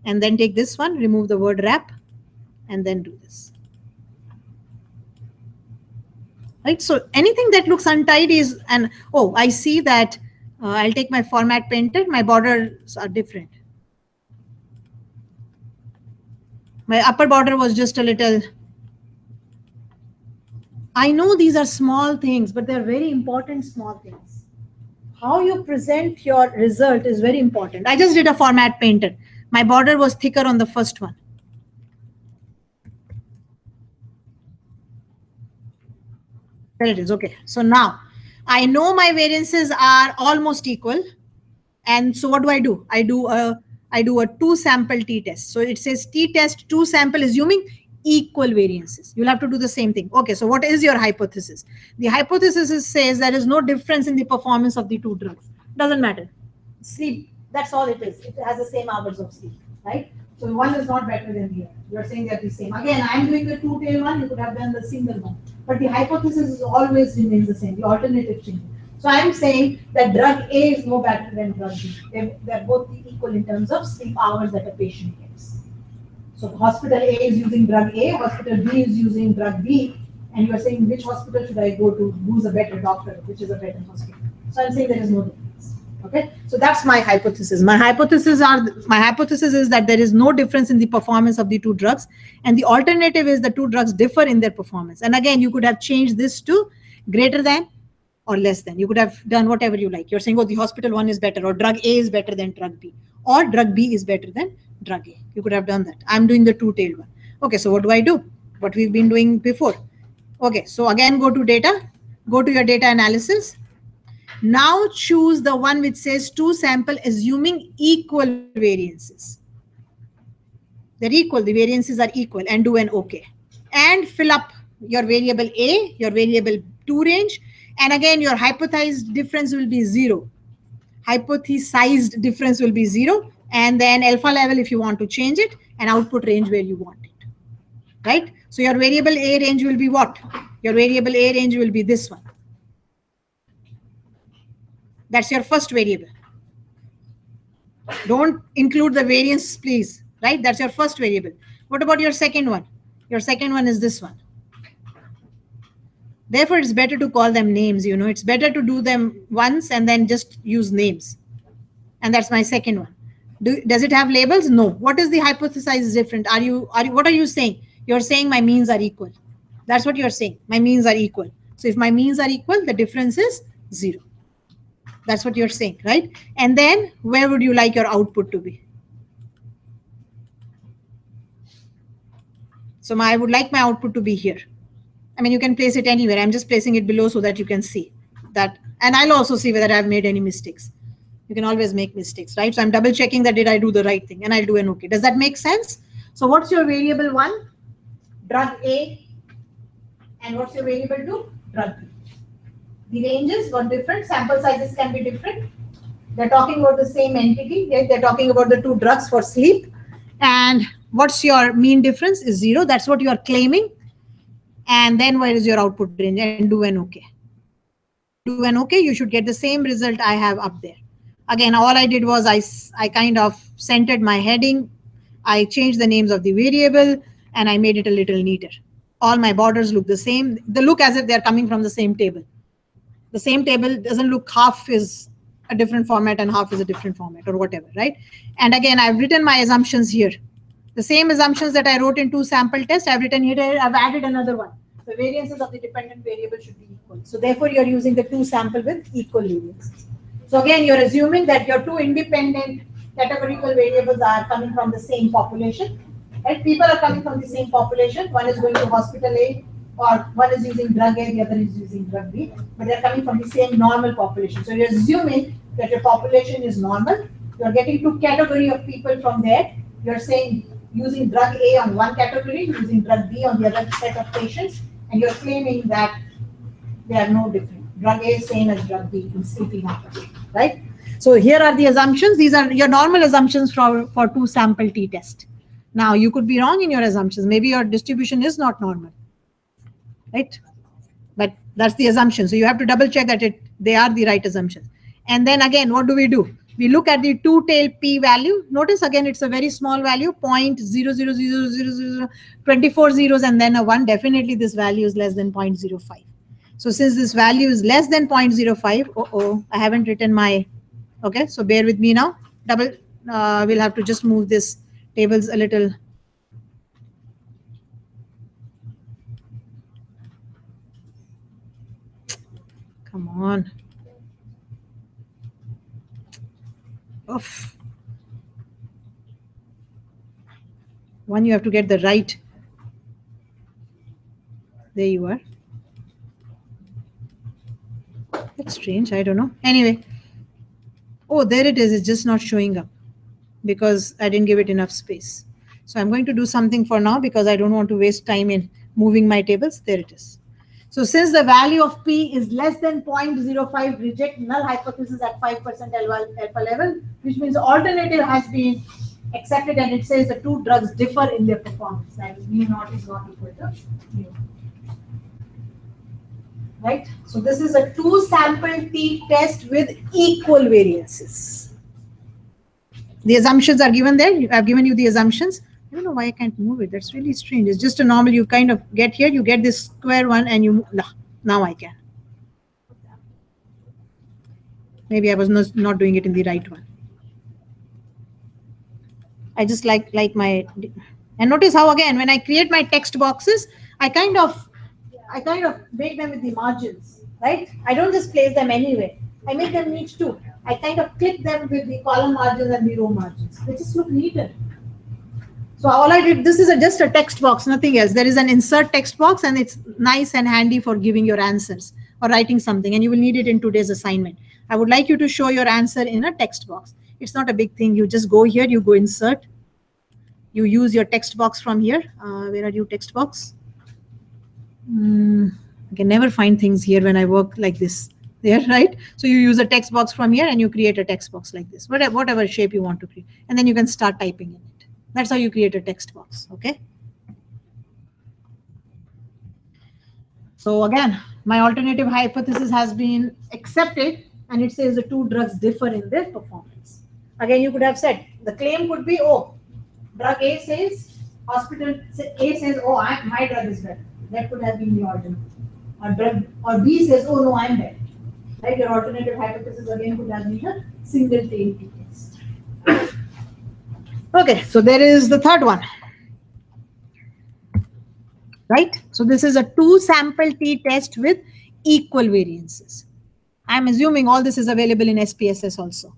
and then take this one, remove the word wrap, and then do this. Right, so anything that looks untidy is, and oh, I see that I'll take my format painter, my borders are different. My upper border was just a little, I know these are small things, but they're very important small things. How you present your result is very important. I just did a format painter. My border was thicker on the first one. There it is. Okay. So now I know my variances are almost equal. And so what do? I do a 2-sample t-test. So it says t-test 2-sample assuming equal variances. You'll have to do the same thing. Okay. So what is your hypothesis? The hypothesis says there is no difference in the performance of the 2 drugs. Doesn't matter. Sleep. That's all it is. It has the same hours of sleep, right? So one is not better than the other. You're saying they're the same. Again, I'm doing the 2-tail one. You could have done the single one. But the hypothesis is always remains the same. The alternative changes. So I'm saying that drug A is no better than drug B. They're both equal in terms of sleep hours that a patient gets. So hospital A is using drug A, hospital B is using drug B, and you're saying which hospital should I go to? Who's a better doctor? Which is a better hospital? So I'm saying there is no difference. Okay, so that's my hypothesis. My hypothesis is that there is no difference in the performance of the 2 drugs, and the alternative is the 2 drugs differ in their performance. And again, you could have changed this to greater than or less than. You could have done whatever you like. You're saying, oh, the hospital one is better, or drug A is better than drug B, or drug B is better than drug A. You could have done that. I'm doing the two-tailed one. Okay, so what do I do? What we've been doing before. Okay, so again, go to data, go to your data analysis. Now choose the one which says to sample assuming equal variances. They're equal, the variances are equal, and do an OK. And fill up your variable A, your variable 2 range, and again your hypothesized difference will be 0. Hypothesized difference will be 0, and then alpha level if you want to change it, and output range where you want it. Right? So your variable A range will be what? Your variable A range will be this one. That's your first variable. Don't include the variance, please. Right? That's your first variable. What about your second one? Your second one is this one. Therefore, it's better to call them names. You know, it's better to do them once and then just use names. And that's my second one. Does it have labels? No. What is the hypothesized different? What are you saying? You're saying my means are equal. That's what you're saying. My means are equal. So if my means are equal, the difference is 0. That's what you're saying, right? And then where would you like your output to be? So I would like my output to be here. I mean, you can place it anywhere. I'm just placing it below so that you can see that. And I'll also see whether I've made any mistakes. You can always make mistakes, right? So I'm double checking that did I do the right thing, and I'll do an OK. Does that make sense? So what's your variable 1? Drug A. And what's your variable 2? Drug B. The ranges were different. Sample sizes can be different. They're talking about the same entity. Right? They're talking about the 2 drugs for sleep. And what's your mean difference is 0. That's what you are claiming. And then where is your output range? And do an OK. Do an OK. You should get the same result I have up there. Again, all I did was I kind of centered my heading. I changed the names of the variable, and I made it a little neater. All my borders look the same. They look as if they're coming from the same table. The same table doesn't look half is a different format and half is a different format or whatever, right? And again, I've written my assumptions here. The same assumptions that I wrote in 2 sample tests, I've written here, I've added another one. The variances of the dependent variable should be equal. So therefore, you're using the 2 sample with equal variances. So again, you're assuming that your 2 independent categorical variables are coming from the same population. Right? People are coming from the same population. One is going to hospital A, or one is using drug A, the other is using drug B. But they're coming from the same normal population. So you're assuming that your population is normal. You're getting 2 category of people from there. You're saying using drug A on one category, using drug B on the other set of patients, and you're claiming that they are no different. Drug A is same as drug B in sleeping apnea, right? So here are the assumptions. These are your normal assumptions for 2 sample t-test. Now you could be wrong in your assumptions. Maybe your distribution is not normal, right? But that's the assumption. So you have to double check that they are the right assumptions. And then again, what do? We look at the 2-tailed p value. Notice again, it's a very small value, 0.00000, 24 zeros and then a 1. Definitely this value is less than 0.05. So since this value is less than 0.05, I haven't written my, okay, so bear with me now. We'll have to just move this tables a little. Come on. Oof. One, you have to get the right. There you are. That's strange. I don't know. Anyway. Oh, there it is. It's just not showing up because I didn't give it enough space. So I'm going to do something for now because I don't want to waste time in moving my tables. There it is. So since the value of P is less than 0.05, reject null hypothesis at 5% alpha level, which means alternative has been accepted, and it says the 2 drugs differ in their performance. That is, mu naught is not equal to mu. Right? So this is a 2 sample t-test with equal variances. The assumptions are given there. I've given you the assumptions. I don't know why I can't move it. That's really strange. It's just a normal. You kind of get here, you get this square one, and you now I can. Maybe I was not doing it in the right one. I just like my, and notice how again when I create my text boxes, I kind of make them with the margins. right? I don't just place them anywhere. I make them neat too. I kind of click them with the column margins and the row margins. They just look neater. So all I did, this is just a text box, nothing else. There is an insert text box and it's nice and handy for giving your answers or writing something, and you will need it in today's assignment. I would like you to show your answer in a text box. It's not a big thing. You just go here, you go insert, you use your text box from here. Where are you, text box? I can never find things here when I work like this. There, right? So you use a text box from here and you create a text box like this, whatever shape you want to create. And then you can start typing in it. That's how you create a text box, okay? So again, my alternative hypothesis has been accepted and it says the two drugs differ in their performance. Again, you could have said, the claim could be, oh, drug A says, hospital A says, oh, my drug is better. That could have been the alternative. Or B says, oh no, I'm better. Right? Your alternative hypothesis again could have been a single tail t-test. Okay, so there is the third one. Right? So this is a two sample t-test with equal variances. I'm assuming all this is available in SPSS also.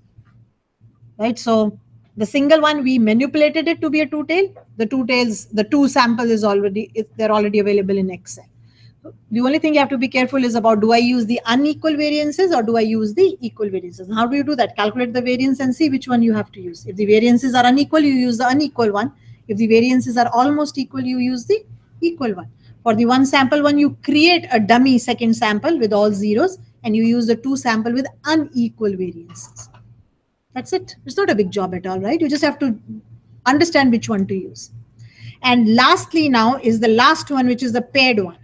Right? So the single one, we manipulated it to be a two tail. The two tails, the two sample is already, they're already available in Excel. The only thing you have to be careful is about, do I use the unequal variances or do I use the equal variances? How do you do that? Calculate the variance and see which one you have to use. If the variances are unequal, you use the unequal one. If the variances are almost equal, you use the equal one. For the one sample one, you create a dummy second sample with all zeros and you use the two sample with unequal variances. That's it. It's not a big job at all, right? You just have to understand which one to use. And lastly now is the last one, which is the paired one.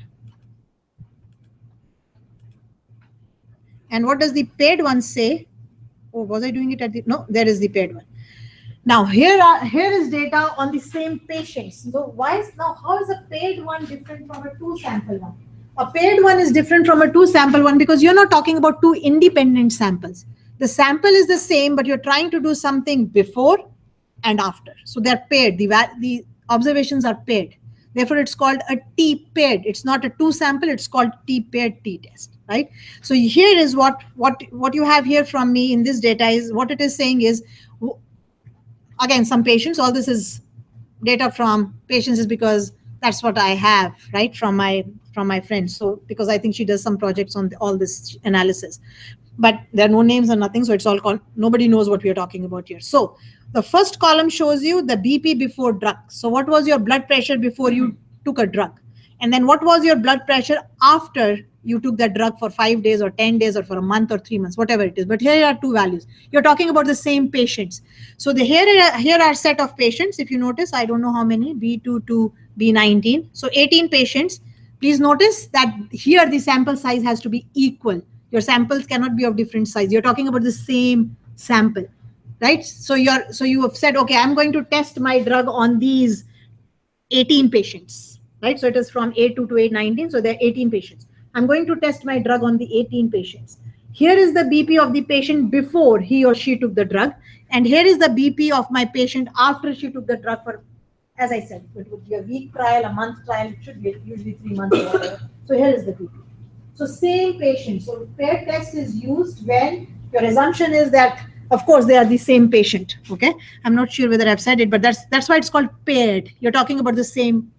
And what does the paired one say? Oh, was I doing it at the, no, there is the paired one. Now here is data on the same patients. So how is a paired one different from a two sample one? A paired one is different from a two sample one because you're not talking about two independent samples. The sample is the same, but you're trying to do something before and after. So they're paired. The observations are paired. Therefore, it's called a t-paired. It's not a two sample. It's called t-paired t-test, right? So here is what you have here from me in this data is what it is saying is, again, some patients, all this is data from patients is because that's what I have, right, from my friend. So because I think she does some projects on all this analysis, but there are no names or nothing. So it's all called, nobody knows what we are talking about here. So the first column shows you the BP before drug. So what was your blood pressure before you took a drug? And then what was your blood pressure after you took that drug for 5 days or 10 days or for a month or 3 months, whatever it is. But here are two values. You're talking about the same patients. So here are set of patients. If you notice, I don't know how many, B2 to B19. So 18 patients. Please notice that here the sample size has to be equal. Your samples cannot be of different size. You're talking about the same sample, right? So you have said, okay, I'm going to test my drug on these 18 patients, right? So it is from A2 to A19. So there are 18 patients. I'm going to test my drug on the 18 patients. Here is the BP of the patient before he or she took the drug. And here is the BP of my patient after she took the drug for, as I said, it would be a week trial, a month trial. It should be usually 3 months or whatever. So here is the BP. So same patient. So paired test is used when your assumption is that, of course, they are the same patient. Okay. I'm not sure whether I've said it, but that's why it's called paired. You're talking about the same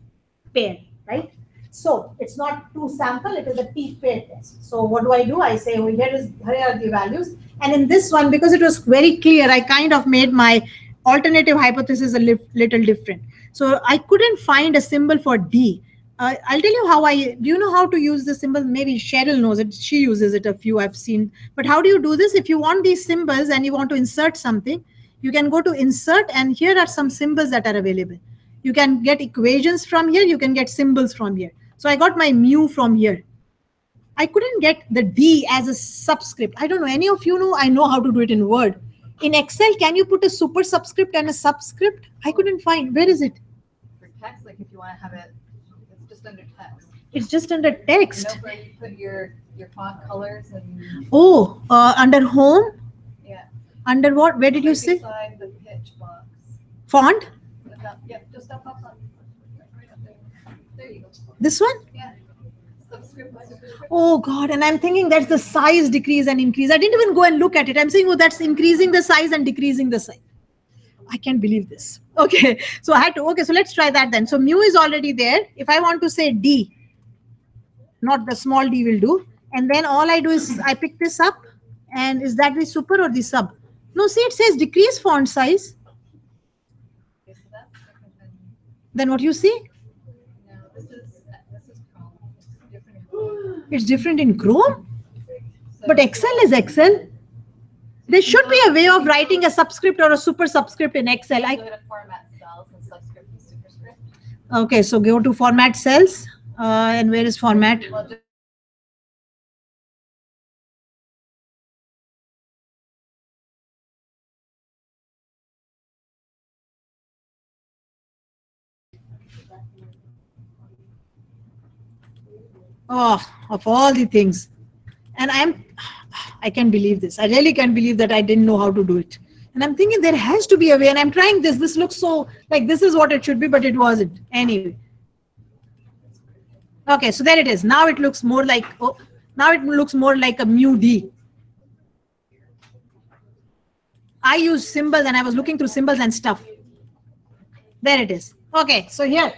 pair, right? So it's not two sample, it is a t-pair test. So what do? I say, oh, here are the values. And in this one, because it was very clear, I kind of made my alternative hypothesis a little different. So I couldn't find a symbol for D. I'll tell you do you know how to use the symbol? Maybe Cheryl knows it. She uses it a few I've seen. But how do you do this? If you want these symbols and you want to insert something, you can go to insert and here are some symbols that are available. You can get equations from here. You can get symbols from here. So I got my mu from here. I couldn't get the D as a subscript. I don't know. Any of you know? I know how to do it in Word. In Excel, can you put a super subscript and a subscript? I couldn't find. Where is it? For text, like if you want to have it, it's just under text. It's just under text. You know where you put your font colors and. Oh, under home? Yeah. Under what? Where did you say? Beside the pitch box. Font? Yep, just up. Right up there. There you go. This one? Yeah. Subscript by superscript. Oh God, and I'm thinking that's the size decrease and increase. I didn't even go and look at it. I'm saying, oh, that's increasing the size and decreasing the size. I can't believe this. Okay, so I had to, okay, so let's try that then. So mu is already there. If I want to say D, not the small d will do. And then all I do is I pick this up. And is that the super or the sub? No, see, it says decrease font size. Okay, so that's different than, Then what you see? no, this is Chrome. It's different in Chrome. It's different in Chrome. So But Excel is Excel. There should be a way of writing a subscript or a super subscript in Excel. go to format cells and subscript and superscript. Okay, so go to format cells. And where is format? Well, just Oh, of all the things. And I can't believe this. I really can't believe that I didn't know how to do it. And I'm thinking there has to be a way. And I'm trying this. This looks so like this is what it should be, but it wasn't. Anyway. Okay, so there it is. Now it looks more like, oh, now it looks more like a mu D. I use symbols and I was looking through symbols and stuff. There it is. Okay, so here.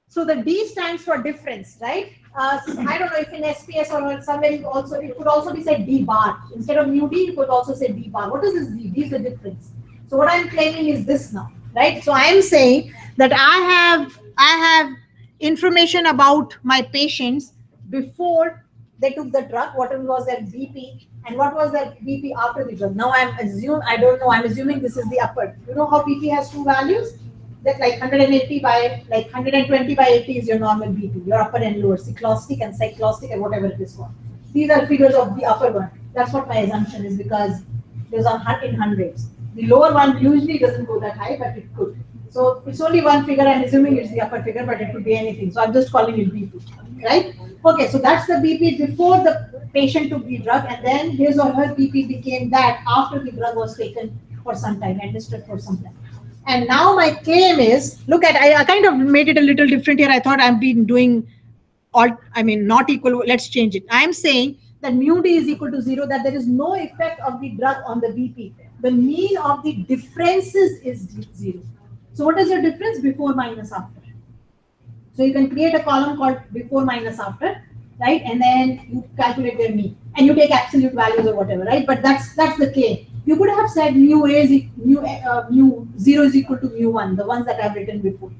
So the D stands for difference, right? I don't know if in SPS or somewhere it could also be said D bar. Instead of mu D, you could also say D bar. What is this D? D is the difference. So what I'm claiming is this now, right? So I am saying that I have information about my patients before they took the drug, what was their BP and what was their BP after the drug. Now I'm assuming this is the upper. You know how BP has two values? That like 180 by like 120 by 80 is your normal BP, your upper and lower, cyclostic and cyclostic and whatever it is called. These are figures of the upper one. That's what my assumption is because there's in hundreds. The lower one usually doesn't go that high, but it could. So it's only one figure. I'm assuming it's the upper figure, but it could be anything. So I'm just calling it BP, right? Okay, so that's the BP before the patient took the drug, and then his or her BP became that after the drug was taken for some time, administered for some time. And now my claim is, look at, I kind of made it a little different here. I thought I've been doing not equal. Let's change it. I'm saying that mu D is equal to 0, that there is no effect of the drug on the BP. The mean of the differences is 0. So what is your difference before minus after? So you can create a column called before minus after, right? And then you calculate their mean and you take absolute values or whatever, right? But that's the claim. You could have said mu 0 is equal to mu 1, the ones that I've written before.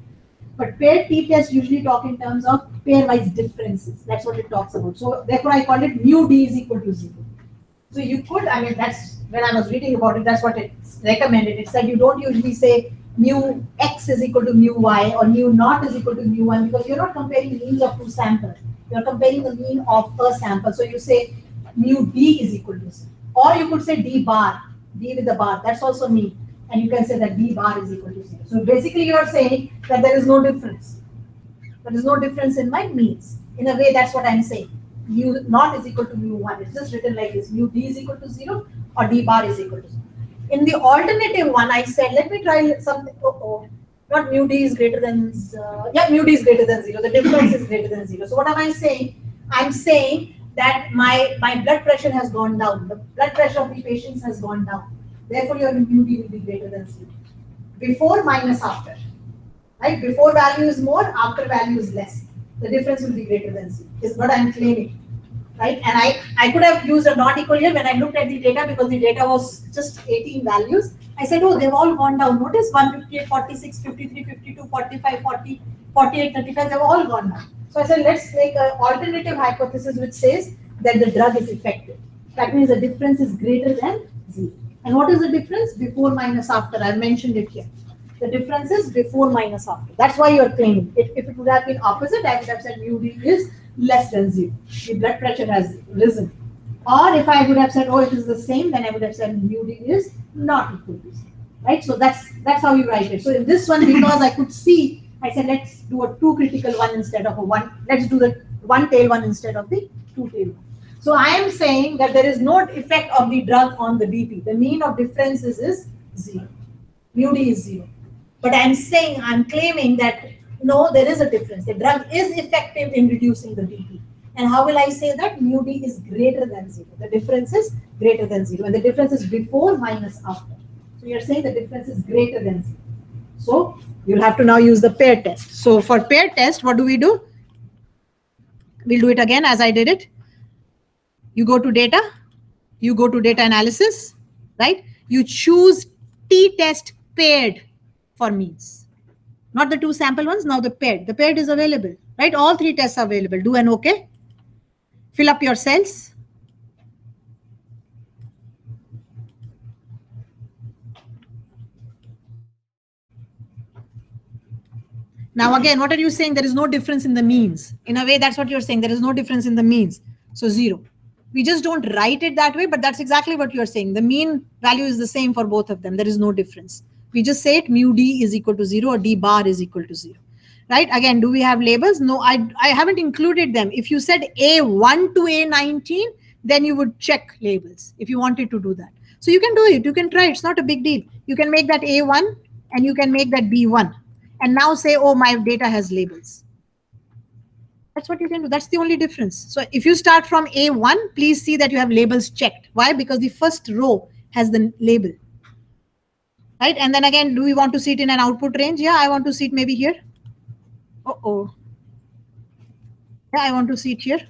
But paired t-tests usually talk in terms of pairwise differences. That's what it talks about. So therefore I called it mu D is equal to 0. So you could, that's when I was reading about it, that's what it recommended. It said you don't usually say mu X is equal to mu Y or mu naught is equal to mu 1 because you're not comparing means of two samples. You're comparing the mean of a sample. So you say mu D is equal to 0. Or you could say D bar. D with the bar, that's also mean. And you can say that D bar is equal to 0. So basically you are saying that there is no difference. There is no difference in my means. In a way, that's what I'm saying. Mu naught is equal to mu 1. It's just written like this. Mu D is equal to 0 or D bar is equal to 0. In the alternative one, I said, let me try something. Not mu D is greater than, mu D is greater than 0. The difference is greater than 0. So what am I saying? I'm saying that my blood pressure has gone down. The blood pressure of the patients has gone down. Therefore, your mu D will be greater than 0. Before minus after. Right? Before value is more, after value is less. The difference will be greater than 0. Is what I'm claiming. Right? And I could have used a not equal here when I looked at the data because the data was just 18 values. I said, oh, they've all gone down. Notice 158, 46, 53, 52, 45, 40, 48, 35, they've all gone down. So I said, let's make an alternative hypothesis which says that the drug is effective. That means the difference is greater than 0. And what is the difference? Before minus after. I mentioned it here. The difference is before minus after. That's why you are claiming. If it would have been opposite, I would have said mu D is less than 0. The blood pressure has risen. Or if I would have said, oh, it is the same, then I would have said mu D is not equal to 0. Right? So that's how you write it. So in this one, because I could see, I said, let's do a 2 critical one instead of a 1. Let's do the 1 tail one instead of the 2 tail one. So I am saying that there is no effect of the drug on the BP. The mean of differences is 0. Mu D is 0. But I'm saying, I'm claiming that No, there is a difference. The drug is effective in reducing the BP. And how will I say that? Mu D is greater than 0. The difference is greater than 0. And the difference is before minus after. So you're saying the difference is greater than 0. So you'll have to now use the pair test. So for pair test, what do? We'll do it again as I did it. You go to data. You go to data analysis, right? You choose t-test paired for means. Not the two sample ones, now the paired. The paired is available, right? All three tests are available. Do an OK. Fill up your cells. Now again, what are you saying? There is no difference in the means. In a way, that's what you're saying. There is no difference in the means. So 0. We just don't write it that way, but that's exactly what you're saying. The mean value is the same for both of them. There is no difference. We just say it mu D is equal to 0 or D bar is equal to 0. Right? Again, do we have labels? No, I haven't included them. If you said A1 to A19, then you would check labels if you wanted to do that. So you can do it. You can try. It's not a big deal. You can make that A1 and you can make that B1. And now say, oh, my data has labels. That's what you can do. That's the only difference. So if you start from A1, please see that you have labels checked. Why? Because the first row has the label. Right? And then again, do we want to see it in an output range? Yeah, I want to see it maybe here. Uh-oh. Yeah, I want to see it here.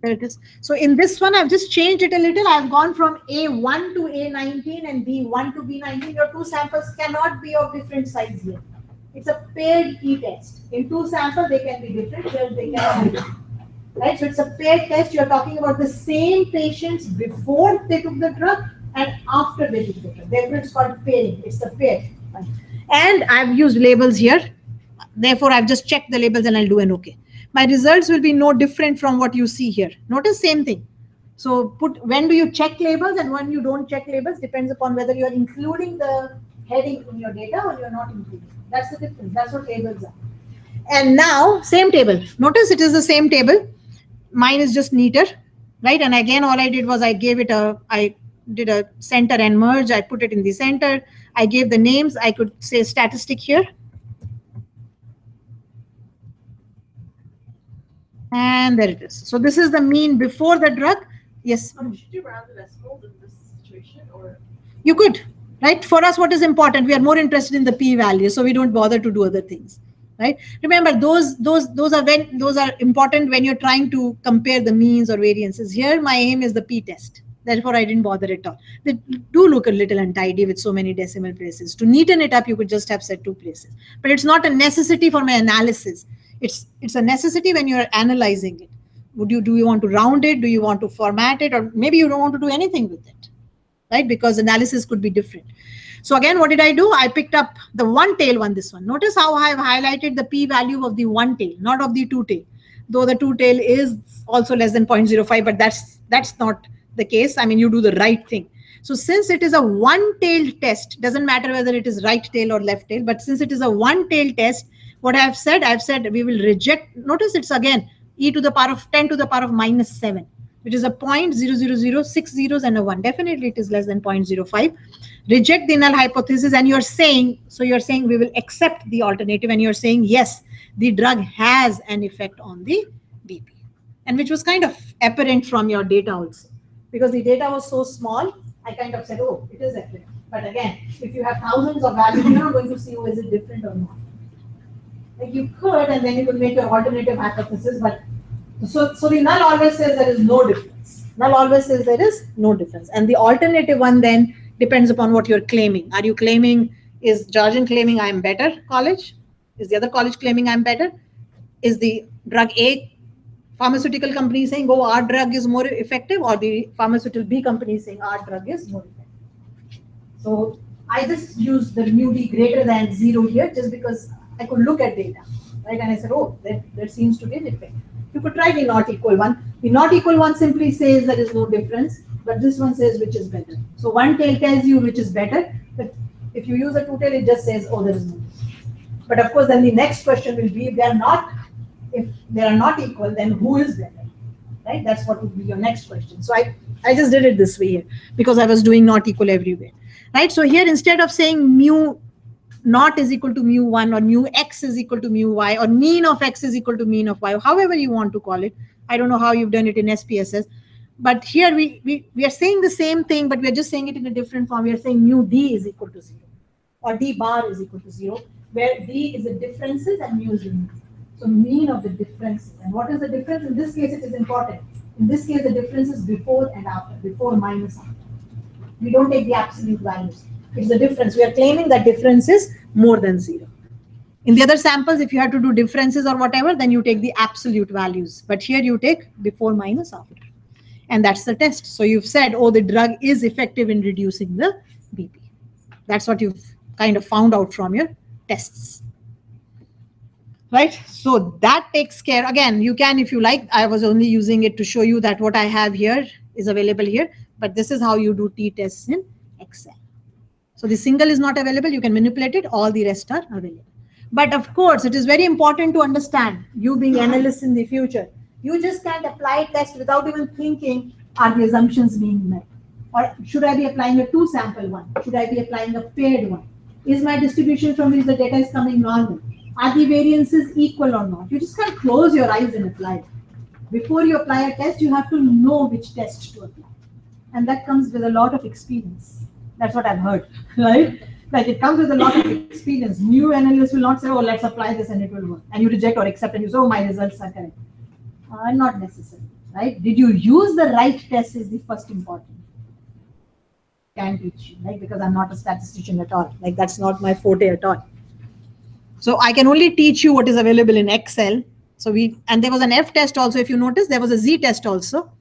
There it is. So in this one, I've just changed it a little. I've gone from A1 to A19 and B1 to B19. Your two samples cannot be of different size here. It's a paired t-test. In two samples, they can be different. Here they cannot be different. Right? So it's a paired test. You're talking about the same patients before they took the drug and after they took the drug. Therefore, it's called pairing. It's a pair. And I've used labels here. Therefore, I've just checked the labels and I'll do an OK. My results will be no different from what you see here. Notice same thing. So put when do you check labels and when you don't check labels depends upon whether you're including the heading in your data or you're not including. That's the difference. That's what labels are. And now same table. Notice it is the same table. Mine is just neater, right? And again, all I did was I did a center and merge. I put it in the center. I gave the names. I could say statistic here. And there it is. So this is the mean before the drug. Yes. Should you round the decimals in this situation, or you could, right? For us, what is important? We are more interested in the p-value, so we don't bother to do other things, right? Remember, those are important when you're trying to compare the means or variances. Here, my aim is the p-test. Therefore, I didn't bother at all. They do look a little untidy with so many decimal places. To neaten it up, you could just have said 2 places. But it's not a necessity for my analysis. It's a necessity when you're analyzing it. Do you want to round it? Do you want to format it? Or maybe you don't want to do anything with it, right? Because analysis could be different. So again, what did I do? I picked up the one tail one, this one. Notice how I've highlighted the p-value of the one tail, not of the two tail. Though the two tail is also less than 0.05, but that's not the case. I mean, you do the right thing. So since it is a one-tailed test, doesn't matter whether it is right tail or left tail, but since it is a one-tailed test, what I've said we will reject. Notice it's again e to the power of 10 to the power of -7, which is a 0.000, 6 zeros and a 1. Definitely it is less than 0.05. Reject the null hypothesis, and you're saying we will accept the alternative, and you're saying yes, the drug has an effect on the BP, and which was kind of apparent from your data also, because the data was so small. I kind of said, oh, it is apparent. But again, if you have thousands of values, you're not going to see, oh, is it different or not. Like you could, and then you could make your alternative hypothesis, but so the null always says there is no difference. Null always says there is no difference. And the alternative one then depends upon what you're claiming. Are you claiming, is Georgian claiming I'm better college? Is the other college claiming I'm better? Is the drug A pharmaceutical company saying, oh, our drug is more effective, or the pharmaceutical B company saying our drug is more effective? So I just used the mu D greater than 0 here just because I could look at data, right? And I said, oh, there seems to be an effect. You could try the not equal one. The not equal one simply says there is no difference, but this one says which is better. So one tail tells you which is better, but if you use a two tail, it just says, oh, there is no difference. But of course, then the next question will be, if they are not equal, then who is better, right? That's what would be your next question. So I just did it this way here because I was doing not equal everywhere, right? So here, instead of saying mu naught is equal to mu1 or mu x is equal to mu y or mean of x is equal to mean of y, however you want to call it. I don't know how you've done it in SPSS, but here we are saying the same thing, but we are just saying it in a different form. We are saying mu d is equal to 0 or d bar is equal to 0, where d is the differences and mu is the mean. So mean of the differences. And what is the difference? In this case, it is important. In this case, the difference is before and after, before minus after. We don't take the absolute values. It's the difference. We are claiming that difference is more than 0. In the other samples, if you have to do differences or whatever, then you take the absolute values. But here you take before minus after. And that's the test. So you've said, oh, the drug is effective in reducing the BP. That's what you've kind of found out from your tests. Right? So that takes care. Again, you can, if you like, I was only using it to show you that what I have here is available here. But this is how you do t-tests in Excel. So the single is not available. You can manipulate it. All the rest are available. But of course, it is very important to understand, you being analysts in the future, you just can't apply test without even thinking, are the assumptions being met? Or should I be applying a 2-sample one? Should I be applying a paired one? Is my distribution from which the data is coming normal? Are the variances equal or not? You just can't close your eyes and apply it. Before you apply a test, you have to know which test to apply. And that comes with a lot of experience. That's what I've heard, right? Like it comes with a lot of experience. New analysts will not say, oh, let's apply this and it will work. And you reject or accept and you say, oh, my results are correct. Not necessary, right? Did you use the right test is the first important. Can teach you, right? Because I'm not a statistician at all. Like that's not my forte at all. So I can only teach you what is available in Excel. So and there was an F test also. If you notice, there was a Z test also.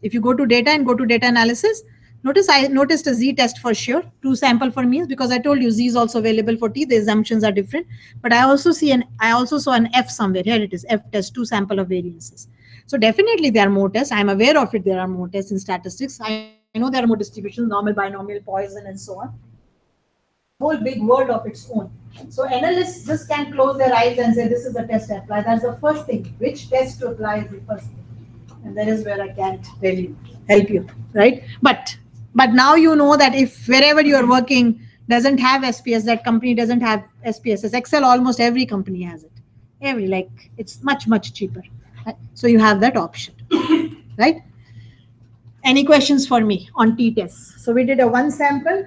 If you go to data and go to data analysis, notice I noticed a Z test for sure, 2-sample for means, because I told you Z is also available for T. The assumptions are different, but I also saw an F somewhere. Here it is, F test, 2-sample of variances. So definitely there are more tests. I'm aware of it. There are more tests in statistics. I know there are more distributions, normal, binomial, Poisson, and so on. Whole big world of its own. So analysts just can't close their eyes and say, this is the test to apply. That's the first thing. Which test to apply is the first thing. And that is where I can't really help you, right? But now you know that if wherever you are working doesn't have SPS, that company doesn't have SPSS. Excel, almost every company has it. It's much, much cheaper. Right? So you have that option, right? Any questions for me on t-tests? So we did a 1-sample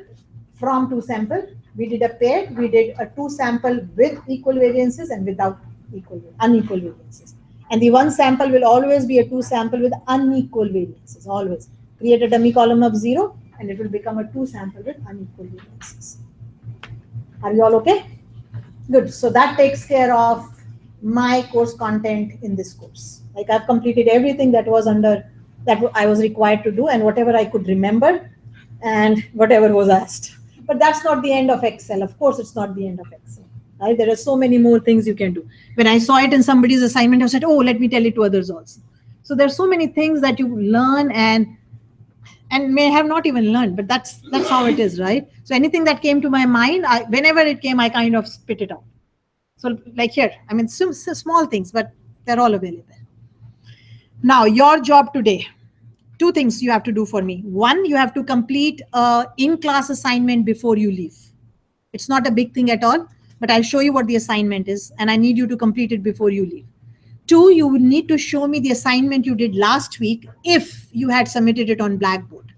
from 2-sample. We did a pair. We did a 2-sample with equal variances and without unequal variances. And the 1-sample will always be a 2-sample with unequal variances, always. Create a dummy column of 0 and it will become a 2-sample with unequal variances. Are you all okay? Good. So that takes care of my course content in this course. Like I've completed everything that was that I was required to do and whatever I could remember and whatever was asked. But that's not the end of Excel. Of course, it's not the end of Excel. Right? There are so many more things you can do. When I saw it in somebody's assignment, I said, oh, let me tell it to others also. So there's so many things that you learn and may have not even learned, but that's how it is, right? So anything that came to my mind, whenever it came, I kind of spit it out. So like here, I mean, some small things, but they're all available. Now, your job today, 2 things you have to do for me. 1, you have to complete an in-class assignment before you leave. It's not a big thing at all, but I'll show you what the assignment is, and I need you to complete it before you leave. 2, you will need to show me the assignment you did last week if you had submitted it on Blackboard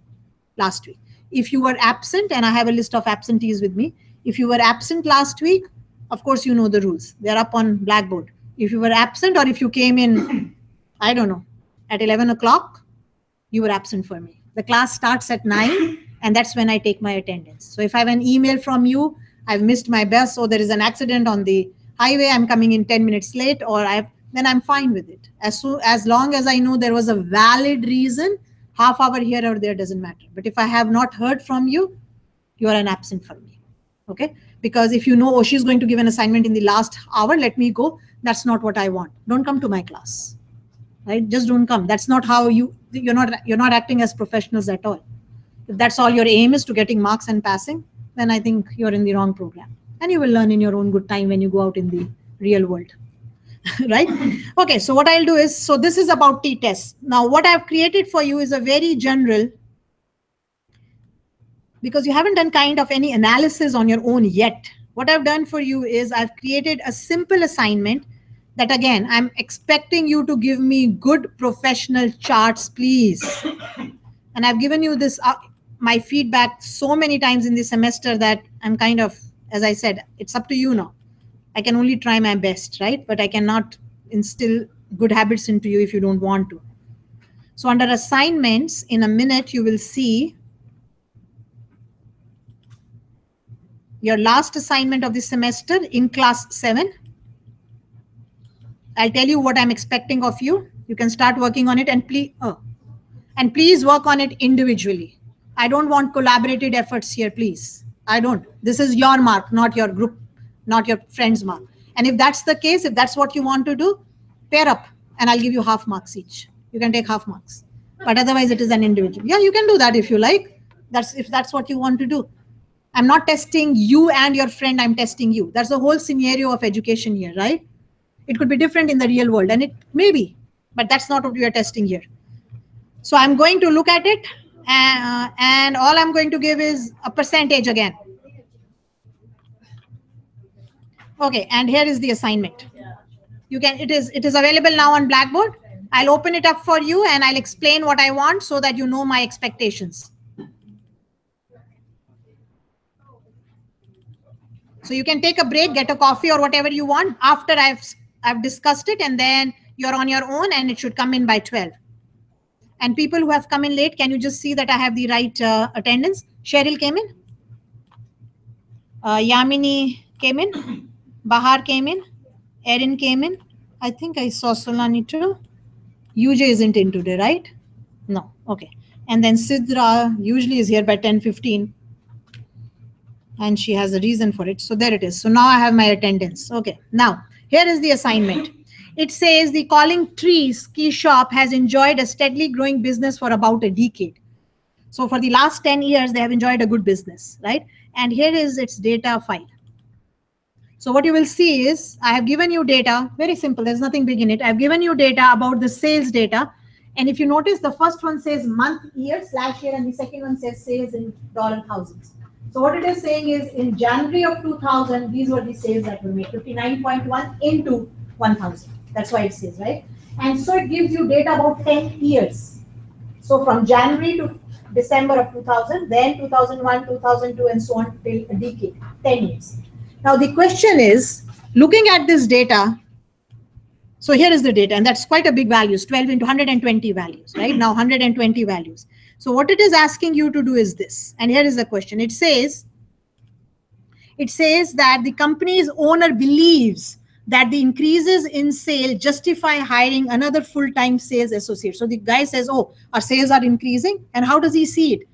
last week. If you were absent, and I have a list of absentees with me, if you were absent last week, of course, you know the rules. They're up on Blackboard. If you were absent or if you came in, I don't know, at 11 o'clock, you were absent for me. The class starts at 9, and that's when I take my attendance. So if I have an email from you, I've missed my bus, or there is an accident on the highway, I'm coming in 10 minutes late, or then I'm fine with it. As long as I know there was a valid reason, half hour here or there doesn't matter. But if I have not heard from you, you are an absent for me. Okay? Because if you know, oh, she's going to give an assignment in the last hour, let me go. That's not what I want. Don't come to my class. Right? Just don't come. That's not how you're not acting as professionals at all. If that's all your aim is, to getting marks and passing, then I think you're in the wrong program. And you will learn in your own good time when you go out in the real world. Right? Okay, so what I'll do is, so this is about t-tests. Now, what I've created for you is a very general, because you haven't done kind of any analysis on your own yet What I've done for you is I've created a simple assignment that, again, I'm expecting you to give me good professional charts, please. And I've given you this, my feedback so many times in the semester that I'm kind of, as I said, it's up to you now. I can only try my best, right? But I cannot instill good habits into you if you don't want to. So under assignments, in a minute, you will see your last assignment of the semester in class 7. I'll tell you what I'm expecting of you. You can start working on it, and please work on it individually. I don't want collaborated efforts here, please. I don't. This is your mark, not your group, not your friend's mark. And if that's the case, if that's what you want to do, pair up and I'll give you half marks each. You can take half marks. But otherwise it is an individual. Yeah, you can do that if you like. If that's what you want to do. I'm not testing you and your friend, I'm testing you. That's the whole scenario of education here, right? It could be different in the real world, and it may be, but that's not what we are testing here. So I'm going to look at it, and all I'm going to give is a percentage again. Okay, and here is the assignment. You can, it is available now on Blackboard. I'll open it up for you and I'll explain what I want so that you know my expectations. So you can take a break, get a coffee or whatever you want after I've discussed it, and then you're on your own and it should come in by 12. And people who have come in late, can you just see that I have the right attendance? Cheryl came in. Yamini came in. Bahar came in. Erin came in. I think I saw Solani too. UJ isn't in today, right? No. Okay. And then Sidra usually is here by 10:15. And she has a reason for it. So there it is. So now I have my attendance. Okay. Now, here is the assignment. It says the Calling Trees ski shop has enjoyed a steadily growing business for about a decade. So for the last 10 years, they have enjoyed a good business, right? And here is its data file. So what you will see is I have given you data, very simple. There's nothing big in it. I've given you data about the sales data. And if you notice, the first one says month, year, /year, and the second one says sales in dollar thousands. So what it is saying is in January of 2000, these were the sales that were made, 59.1 into 1000. That's why it says, right? And so it gives you data about 10 years. So from January to December of 2000, then 2001, 2002, and so on till a decade, 10 years. Now the question is, looking at this data, so here is the data, and that's quite a big values, 12 into 120 values, right? Now 120 values. So what it is asking you to do is this, and here is the question. It says that the company's owner believes that the increases in sale justify hiring another full-time sales associate. So the guy says, oh, our sales are increasing. And how does he see it?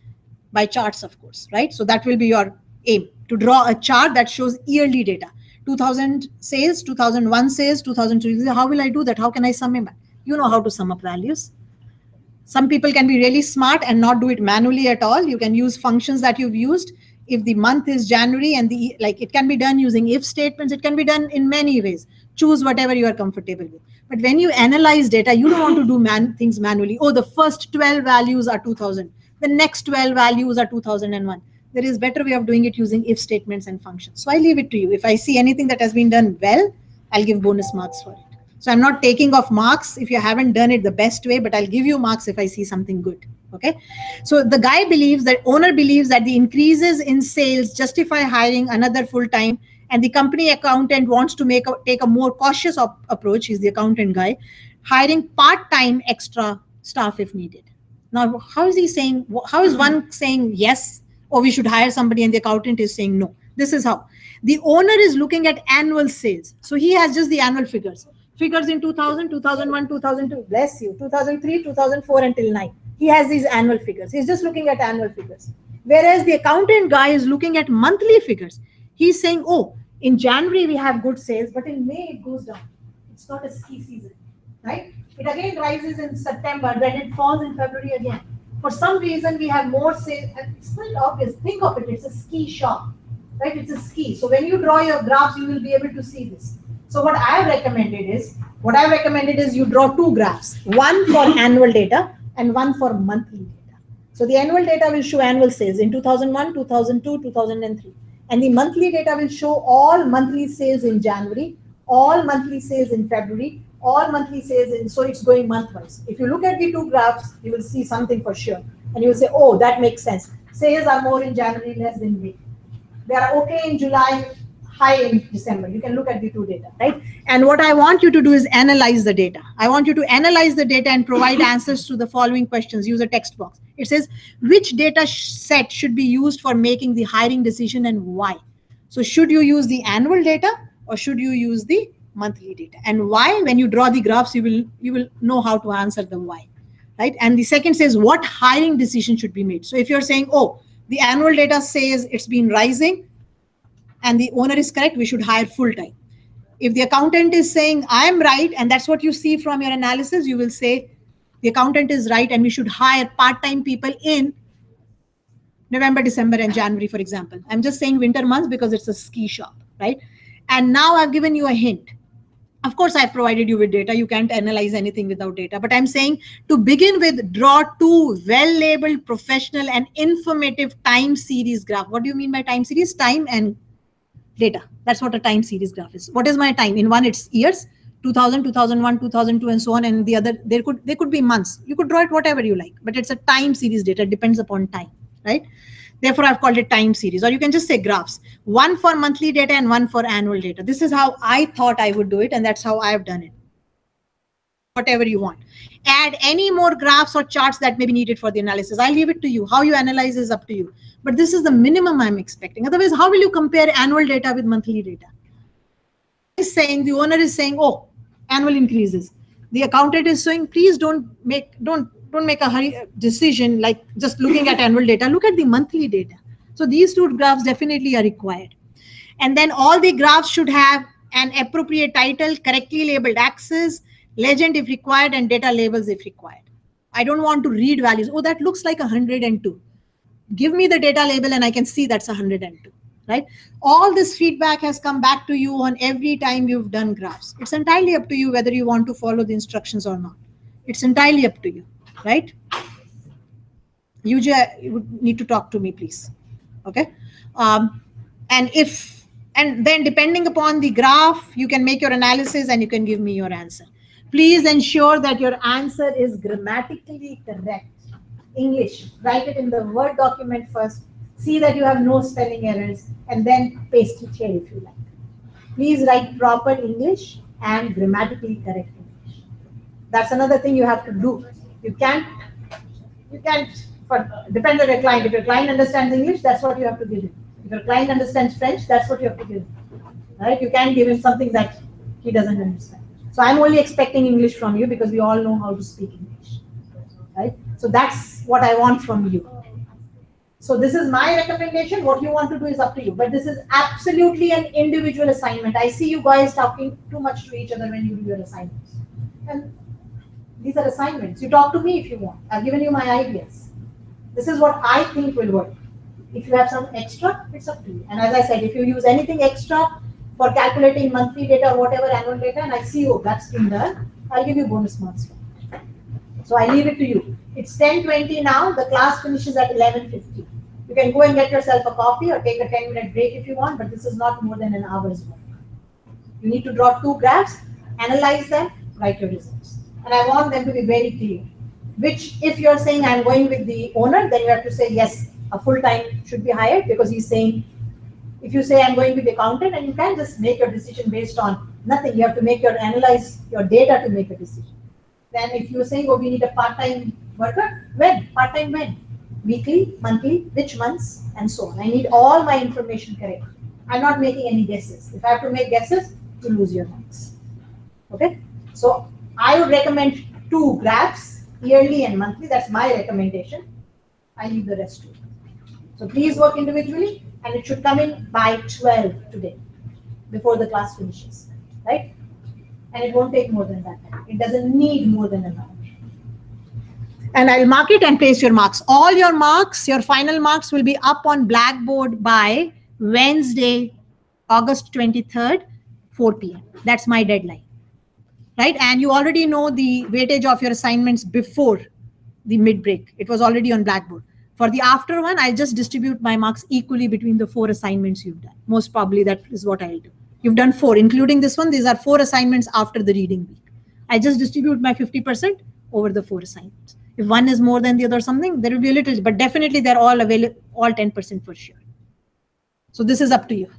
By charts, of course, right? So that will be your aim, to draw a chart that shows yearly data. 2000 sales, 2001 sales, 2002. How will I do that? How can I sum it back? You know how to sum up values. Some people can be really smart and not do it manually at all. You can use functions that you've used. If the month is January and it can be done using if statements, it can be done in many ways. Choose whatever you are comfortable with. But when you analyze data, you don't want to do things manually. Oh, the first 12 values are 2000. The next 12 values are 2001. There is better way of doing it using if statements and functions. So I leave it to you. If I see anything that has been done well, I'll give bonus marks for it. So I'm not taking off marks if you haven't done it the best way, but I'll give you marks if I see something good. Okay. So the guy believes that owner believes that the increases in sales justify hiring another full-time, and the company accountant wants to take a more cautious approach. He's the accountant guy, hiring part-time extra staff if needed. Now, how is he saying? How is one saying yes, or we should hire somebody, and the accountant is saying no? This is how. The owner is looking at annual sales. So he has just the annual figures. Figures in 2000, 2001, 2002, bless you, 2003, 2004 until 9. He has these annual figures. He's just looking at annual figures. Whereas the accountant guy is looking at monthly figures. He's saying, oh, in January we have good sales, but in May it goes down. It's not a ski season, right? It again rises in September, then it falls in February again. For some reason we have more sales, and it's quite obvious. Think of it, it's a ski shop, right? It's a ski. So when you draw your graphs, you will be able to see this. So what I recommended is you draw two graphs, one for annual data and one for monthly data. So the annual data will show annual sales in 2001, 2002, 2003. And the monthly data will show all monthly sales in January, all monthly sales in February, all monthly sales in, so it's going month-wise. If you look at the two graphs, you will see something for sure. And you will say, oh, that makes sense. Sales are more in January, less in May. They are okay in July, high in December. You can look at the two data, right? And what I want you to do is analyze the data. I want you to analyze the data and provide answers to the following questions. Use a text box. It says, which data set should be used for making the hiring decision and why? So should you use the annual data or should you use the monthly data? And why? When you draw the graphs, you will know how to answer the why, right? And the second says, what hiring decision should be made? So if you're saying, oh, the annual data says it's been rising, and the owner is correct, we should hire full time. If the accountant is saying I'm right, and that's what you see from your analysis, you will say the accountant is right and we should hire part-time people in November, December, and January, for example. I'm just saying winter months because it's a ski shop, right? And now I've given you a hint. Of course, I've provided you with data. You can't analyze anything without data. But I'm saying to begin with, draw two well-labeled, professional, and informative time series graph. What do you mean by time series? Time and data. That's what a time series graph is. What is my time? In one, it's years, 2000, 2001, 2002, and so on. And the other, there could be months. You could draw it whatever you like, but it's a time series data. It depends upon time, right? Therefore, I've called it time series, or you can just say graphs. One for monthly data and one for annual data. This is how I thought I would do it, and that's how I've done it. Whatever you want. Add any more graphs or charts that may be needed for the analysis. I'll leave it to you. How you analyze is up to you. But this is the minimum I'm expecting. Otherwise, how will you compare annual data with monthly data? The owner is saying, oh, annual increases. The accountant is saying, please don't make a hurry decision like just looking at annual data. Look at the monthly data. So these two graphs definitely are required. And then all the graphs should have an appropriate title, correctly labeled axis, legend if required, and data labels if required. I don't want to read values. Oh, that looks like 102. Give me the data label and I can see that's 102, right? All this feedback has come back to you on every time you've done graphs. It's entirely up to you whether you want to follow the instructions or not. It's entirely up to you, right? You would need to talk to me, please. Okay. And then depending upon the graph, you can make your analysis and you can give me your answer. Please ensure that your answer is grammatically correct. English, write it in the Word document first, see that you have no spelling errors, and then paste it here if you like. Please write proper English and grammatically correct English. That's another thing you have to do. You can't, depend on your client. If your client understands English, that's what you have to give him. If your client understands French, that's what you have to give him. Right? You can't give him something that he doesn't understand. So I'm only expecting English from you because we all know how to speak English. Right? So that's what I want from you. So this is my recommendation. What you want to do is up to you. But this is absolutely an individual assignment. I see you guys talking too much to each other when you do your assignments. And these are assignments. You talk to me if you want. I've given you my ideas. This is what I think will work. If you have some extra, it's up to you. And as I said, if you use anything extra for calculating monthly data or whatever, annual data, and I see, oh, that's been done, I'll give you bonus marks. So I leave it to you. It's 10:20 now. The class finishes at 11:50. You can go and get yourself a coffee or take a 10-minute break if you want, but this is not more than an hour's work. You need to draw two graphs, analyze them, write your results. And I want them to be very clear. Which, if you're saying I'm going with the owner, then you have to say, yes, a full-time should be hired because he's saying, if you say I'm going with the accountant, and you can't just make your decision based on nothing. You have to analyze your data to make a decision. Then if you're saying, oh, we need a part-time worker, when? Part-time when? Weekly, monthly, which months, and so on. I need all my information correct. I'm not making any guesses. If I have to make guesses, you lose your marks. Okay? So I would recommend two graphs, yearly and monthly. That's my recommendation. I leave the rest to you. So please work individually, and it should come in by 12 today, before the class finishes, right? And it won't take more than that time. It doesn't need more than an hour. And I'll mark it and place your marks. All your marks, your final marks will be up on Blackboard by Wednesday, August 23rd, 4 p.m. That's my deadline, right? And you already know the weightage of your assignments before the mid-break. It was already on Blackboard. For the after one, I just distribute my marks equally between the 4 assignments you've done. Most probably that is what I'll do. You've done 4, including this one. These are 4 assignments after the reading week. I just distribute my 50% over the 4 assignments. If one is more than the other something, there will be a little, but definitely they're all available, all 10% for sure. So this is up to you.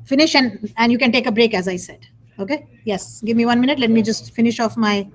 Finish and you can take a break, as I said. Okay? Yes, give me 1 minute. Let me just finish off my